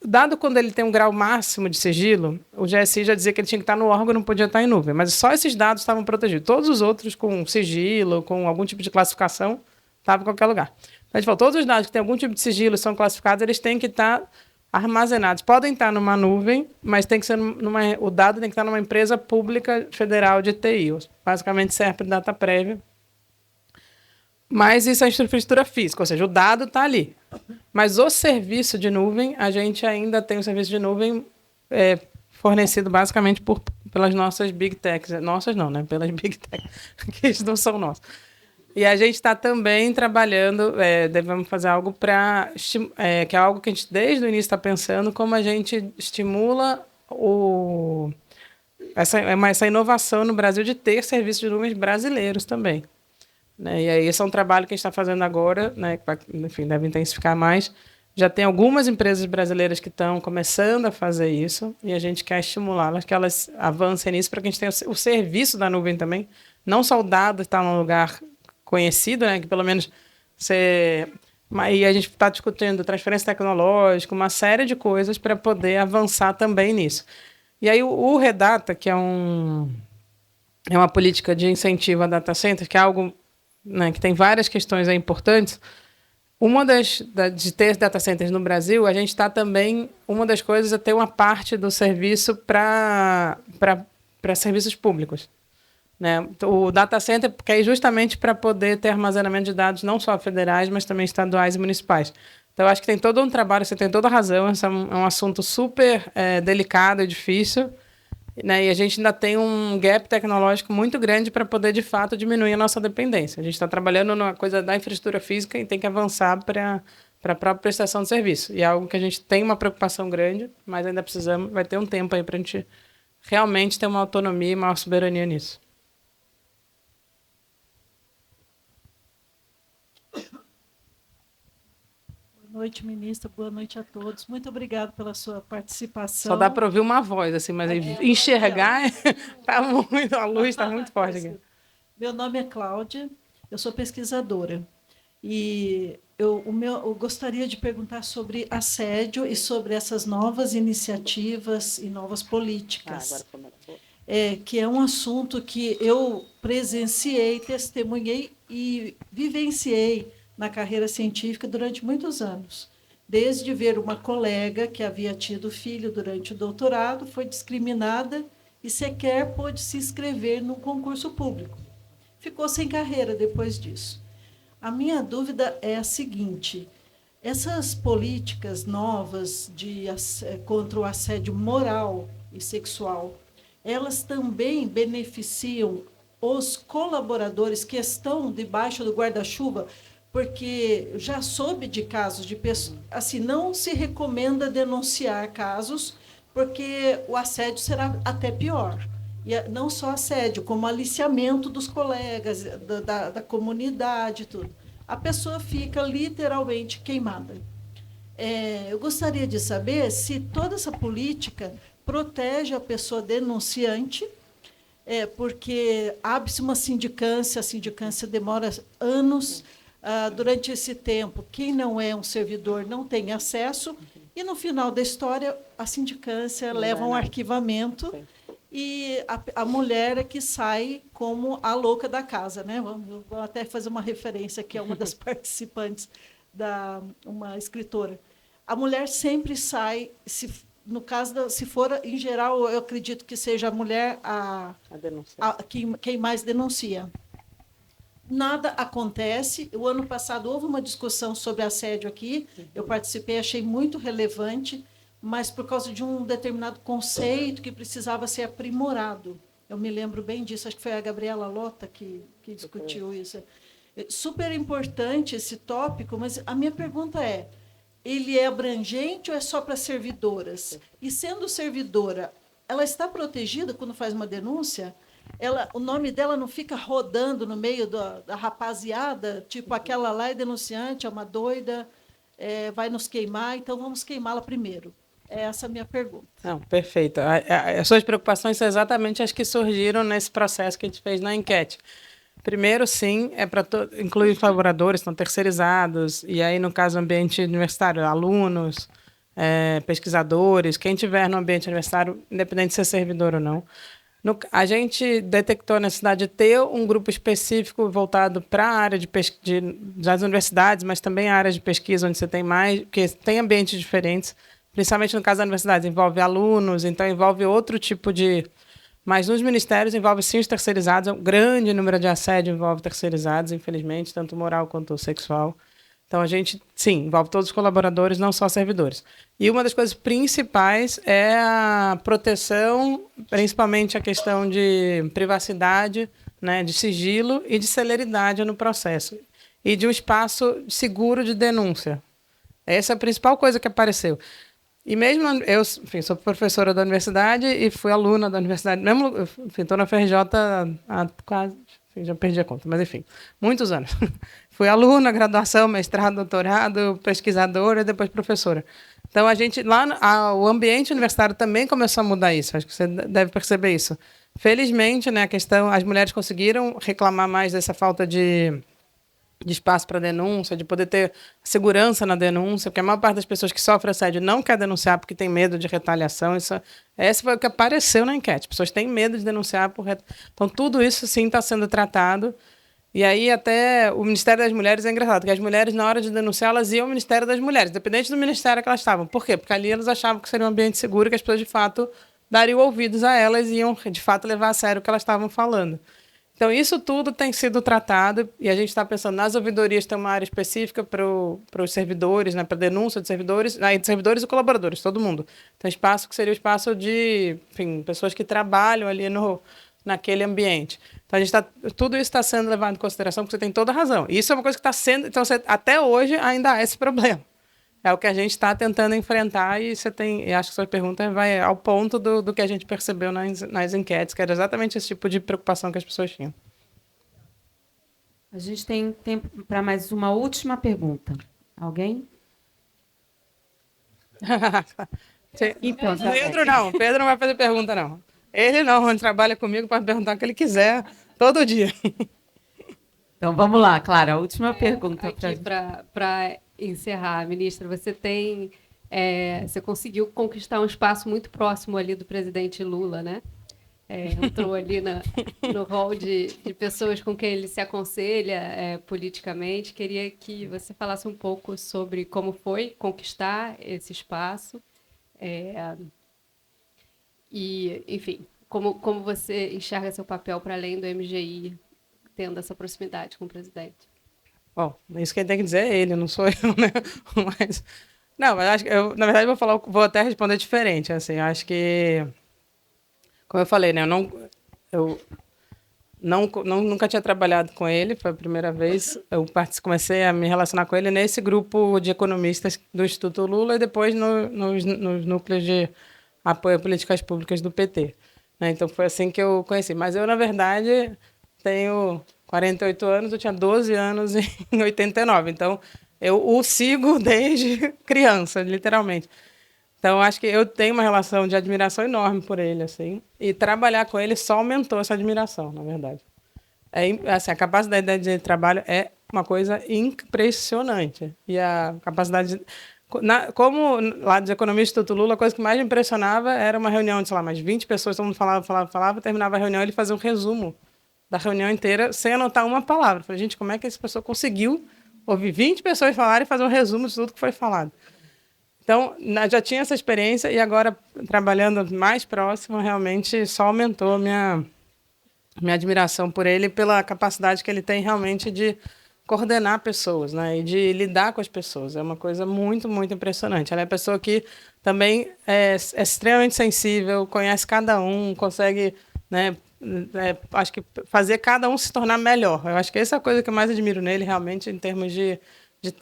dado quando ele tem um grau máximo de sigilo, o GSI já dizia que ele tinha que estar no órgão, não podia estar em nuvem, mas só esses dados estavam protegidos. Todos os outros, com sigilo, com algum tipo de classificação, estavam em qualquer lugar. A gente falou, todos os dados que têm algum tipo de sigilo e são classificados, eles têm que estar armazenados. Podem estar numa nuvem, mas tem que ser o dado tem que estar numa empresa pública federal de TI. Basicamente serve para data prévia. Mas isso é infraestrutura física, ou seja, o dado está ali. Mas o serviço de nuvem, a gente ainda tem um serviço de nuvem fornecido basicamente pelas nossas Big Techs. Nossas não, né? Pelas Big Techs, que não são nossas. E a gente está também trabalhando, devemos fazer algo que é algo que a gente desde o início está pensando, como a gente estimula essa inovação no Brasil de ter serviços de nuvens brasileiros também. Né? E aí esse é um trabalho que a gente está fazendo agora, né? Enfim, deve intensificar mais. Já tem algumas empresas brasileiras que estão começando a fazer isso e a gente quer estimulá-las, que elas avancem nisso para que a gente tenha o serviço da nuvem também, não só o dado estar num lugar conhecido, né, que pelo menos e a gente está discutindo transferência tecnológica, uma série de coisas para poder avançar também nisso. E aí o Redata, que é uma política de incentivo a data centers, que é algo, né, que tem várias questões importantes. Uma de ter data centers no Brasil, a gente está também, uma das coisas é ter uma parte do serviço para serviços públicos. Né? O data center é justamente para poder ter armazenamento de dados não só federais, mas também estaduais e municipais. Então, eu acho que tem todo um trabalho, você tem toda a razão, esse é um assunto super delicado e difícil, né? E a gente ainda tem um gap tecnológico muito grande para poder, de fato, diminuir a nossa dependência. A gente está trabalhando numa coisa da infraestrutura física e tem que avançar para a própria prestação de serviço. E é algo que a gente tem uma preocupação grande, mas ainda vai ter um tempo aí para a gente realmente ter uma autonomia e uma soberania nisso. Boa noite, ministra. Boa noite a todos. Muito obrigada pela sua participação. Só dá para ouvir uma voz, assim, mas enxergar a luz está muito forte aqui. Meu nome é Cláudia, eu sou pesquisadora. E eu gostaria de perguntar sobre assédio e sobre essas novas iniciativas e novas políticas. Que é um assunto que eu presenciei, testemunhei e vivenciei na carreira científica durante muitos anos. Desde ver uma colega que havia tido filho durante o doutorado, foi discriminada e sequer pôde se inscrever no concurso público. Ficou sem carreira depois disso. A minha dúvida é a seguinte: essas políticas novas contra o assédio moral e sexual, elas também beneficiam os colaboradores que estão debaixo do guarda-chuva? Porque já soube de casos de pessoas, assim, não se recomenda denunciar casos, porque o assédio será até pior. E não só assédio, como aliciamento dos colegas, da comunidade, tudo. A pessoa fica literalmente queimada. Eu gostaria de saber se toda essa política protege a pessoa denunciante, porque abre-se uma sindicância, a sindicância demora anos. Durante esse tempo, quem não é um servidor não tem acesso, e no final da história, a sindicância leva a um arquivamento, e a mulher é que sai como a louca da casa. Né? Vou até fazer uma referência aqui a uma das participantes, uma escritora. A mulher sempre sai, no caso, se for, em geral, eu acredito que seja a mulher quem mais denuncia. Nada acontece. O ano passado houve uma discussão sobre assédio aqui, eu participei, achei muito relevante, mas por causa de um determinado conceito que precisava ser aprimorado. Eu me lembro bem disso, acho que foi a Gabriela Lota que discutiu isso. Super importante esse tópico, mas a minha pergunta é, ele é abrangente ou é só para servidoras? E sendo servidora, ela está protegida quando faz uma denúncia? O nome dela não fica rodando no meio da rapaziada, tipo, aquela lá é denunciante, é uma doida, vai nos queimar, então vamos queimá-la primeiro. É essa a minha pergunta. Não, perfeito. As suas preocupações são exatamente as que surgiram nesse processo que a gente fez na enquete. Primeiro, sim, é para incluir colaboradores, estão terceirizados, e aí, no caso, ambiente universitário, alunos, pesquisadores, quem tiver no ambiente universitário, independente de ser servidor ou não. A gente detectou a necessidade de ter um grupo específico voltado para a área das universidades, mas também a área de pesquisa, onde você tem mais, porque tem ambientes diferentes, principalmente no caso da universidade, envolve alunos, então envolve outro tipo de... Mas nos ministérios envolve sim os terceirizados, um grande número de assédio envolve terceirizados, infelizmente, tanto moral quanto sexual. Então, a gente, sim, envolve todos os colaboradores, não só servidores. E uma das coisas principais é a proteção, principalmente a questão de privacidade, né, de sigilo e de celeridade no processo. E de um espaço seguro de denúncia. Essa é a principal coisa que apareceu. E mesmo eu, enfim, sou professora da universidade e fui aluna da universidade, mesmo, estou na FRJ há quase, enfim, já perdi a conta, mas enfim, muitos anos. Fui aluna, graduação, mestrado, doutorado, pesquisadora e depois professora. Então, a gente, o ambiente universitário também começou a mudar isso, acho que você deve perceber isso. Felizmente, né, as mulheres conseguiram reclamar mais dessa falta de espaço para denúncia, de poder ter segurança na denúncia, porque a maior parte das pessoas que sofrem assédio não quer denunciar porque tem medo de retaliação. Esse foi o que apareceu na enquete. As pessoas têm medo de denunciar Então, tudo isso, sim, está sendo tratado. E aí, até o Ministério das Mulheres é engraçado, porque as mulheres, na hora de denunciar, elas iam ao Ministério das Mulheres, independente do ministério que elas estavam. Por quê? Porque ali elas achavam que seria um ambiente seguro, que as pessoas, de fato, dariam ouvidos a elas e iam, de fato, levar a sério o que elas estavam falando. Então, isso tudo tem sido tratado e a gente está pensando nas ouvidorias, tem uma área específica para os servidores, né, para denúncia de servidores e colaboradores, todo mundo. Então, espaço que seria o espaço de, enfim, pessoas que trabalham ali naquele ambiente. Então, tudo isso está sendo levado em consideração, porque você tem toda a razão. E isso é uma coisa que está sendo... Então, até hoje ainda há esse problema. É o que a gente está tentando enfrentar e acho que a sua pergunta vai ao ponto do que a gente percebeu nas enquetes, que era exatamente esse tipo de preocupação que as pessoas tinham. A gente tem tempo para mais uma última pergunta. Alguém? Então, Pedro não vai fazer pergunta, não. Ele não, ele trabalha comigo para perguntar o que ele quiser, todo dia. Então, vamos lá, Clara, a última pergunta. Aqui para encerrar, ministra, você conseguiu conquistar um espaço muito próximo ali do presidente Lula, né? Entrou ali no rol de pessoas com quem ele se aconselha politicamente. Queria que você falasse um pouco sobre como foi conquistar esse espaço e, enfim, como você enxerga seu papel para além do MGI, tendo essa proximidade com o presidente. Bom, isso quem tem que dizer é ele, não sou eu, né? Mas, não, mas acho que na verdade, vou até responder diferente. Assim, acho que, como eu falei, né? Eu nunca tinha trabalhado com ele, foi a primeira vez. Eu comecei a me relacionar com ele nesse grupo de economistas do Instituto Lula e depois nos núcleos de apoio a políticas públicas do PT. Né? Então, foi assim que eu conheci. Mas eu, na verdade, tenho 48 anos, eu tinha 12 anos em 89. Então, eu o sigo desde criança, literalmente. Então, acho que eu tenho uma relação de admiração enorme por ele, assim. E trabalhar com ele só aumentou essa admiração, na verdade. Assim, a capacidade de trabalho é uma coisa impressionante. E a capacidade... como lá de economia do Instituto Lula, a coisa que mais me impressionava era uma reunião de, sei lá, mais 20 pessoas, todo mundo falava, terminava a reunião, ele fazia um resumo da reunião inteira, sem anotar uma palavra. Eu falei, gente, como é que essa pessoa conseguiu ouvir 20 pessoas falarem e fazer um resumo de tudo que foi falado? Então, já tinha essa experiência e agora, trabalhando mais próximo, realmente só aumentou a minha admiração por ele, pela capacidade que ele tem realmente de coordenar pessoas, né, e de lidar com as pessoas. É uma coisa muito, muito impressionante. Ela é uma pessoa que também é extremamente sensível, conhece cada um, consegue, né, acho que fazer cada um se tornar melhor. Eu acho que essa é a coisa que eu mais admiro nele, realmente, em termos de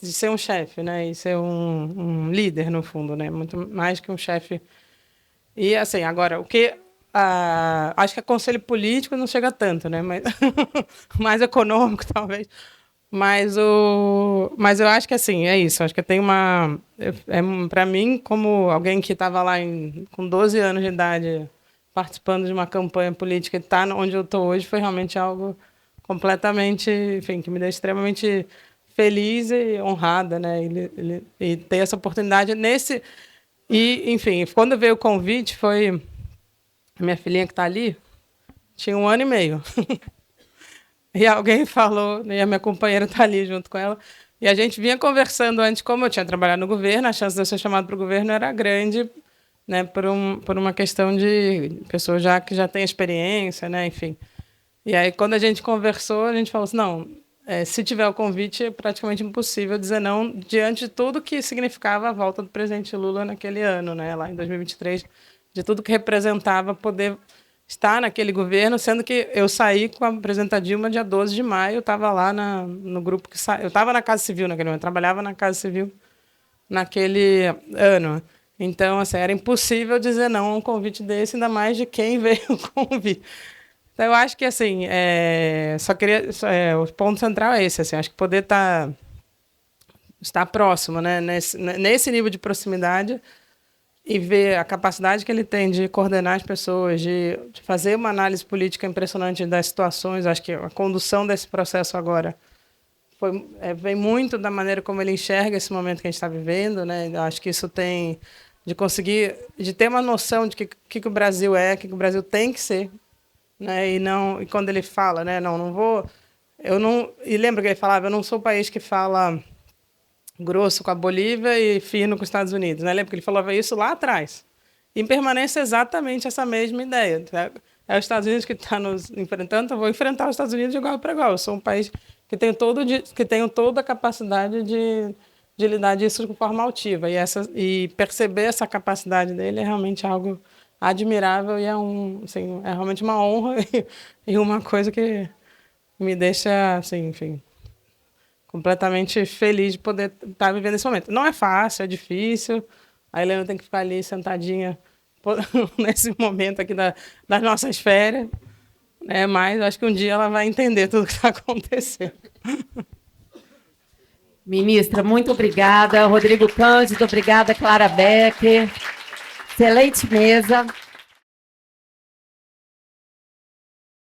ser um chefe, né, e ser um líder, no fundo, né, muito mais que um chefe. E, assim, agora, acho que a conselho político não chega tanto, né, mas mais econômico, talvez. Mas eu acho que assim, é isso. Acho que tem uma. Para mim, como alguém que estava lá com 12 anos de idade, participando de uma campanha política e estar onde eu estou hoje, foi realmente algo completamente, enfim, que me deixa extremamente feliz e honrada, né? E ter essa oportunidade nesse. E, enfim, quando veio o convite, foi. A minha filhinha que está ali tinha 1 ano e meio. E alguém falou, e a minha companheira está ali junto com ela, e a gente vinha conversando antes, como eu tinha trabalhado no governo, a chance de eu ser chamado para o governo era grande, né, por uma questão de pessoa que já tem experiência, né, enfim. E aí, quando a gente conversou, a gente falou assim, não, se tiver o convite, é praticamente impossível dizer não, diante de tudo que significava a volta do presidente Lula naquele ano, né, lá em 2023, de tudo que representava poder estar naquele governo, sendo que eu saí com a presidenta Dilma dia 12 de maio, eu estava lá no grupo que eu estava na Casa Civil naquele momento, trabalhava na Casa Civil naquele ano. Então, assim, era impossível dizer não a um convite desse, ainda mais de quem veio o convite. Então, eu acho que, assim, o ponto central é esse, assim, acho que poder estar próximo, né, nesse nível de proximidade, e ver a capacidade que ele tem de coordenar as pessoas, de fazer uma análise política impressionante das situações. Acho que a condução desse processo agora vem muito da maneira como ele enxerga esse momento que a gente está vivendo, né? Acho que isso tem de ter uma noção de que o Brasil é, que o Brasil tem que ser, né? E quando ele fala, né? E lembra que ele falava, eu não sou o país que fala grosso com a Bolívia e fino com os Estados Unidos, né? Lembra que ele falava isso lá atrás. E permanece exatamente essa mesma ideia. É os Estados Unidos que está nos enfrentando, eu vou enfrentar os Estados Unidos de igual para igual. Eu sou um país que tenho toda a capacidade de lidar disso de forma altiva. E perceber essa capacidade dele é realmente algo admirável e é realmente uma honra e uma coisa que me deixa, assim, enfim, completamente feliz de poder estar vivendo esse momento. Não é fácil, é difícil. A Helena tem que ficar ali sentadinha nesse momento aqui das nossas férias, né? Mas acho que um dia ela vai entender tudo o que está acontecendo. Ministra, muito obrigada. Rodrigo Cândido, obrigada. Clara Becker. Excelente mesa.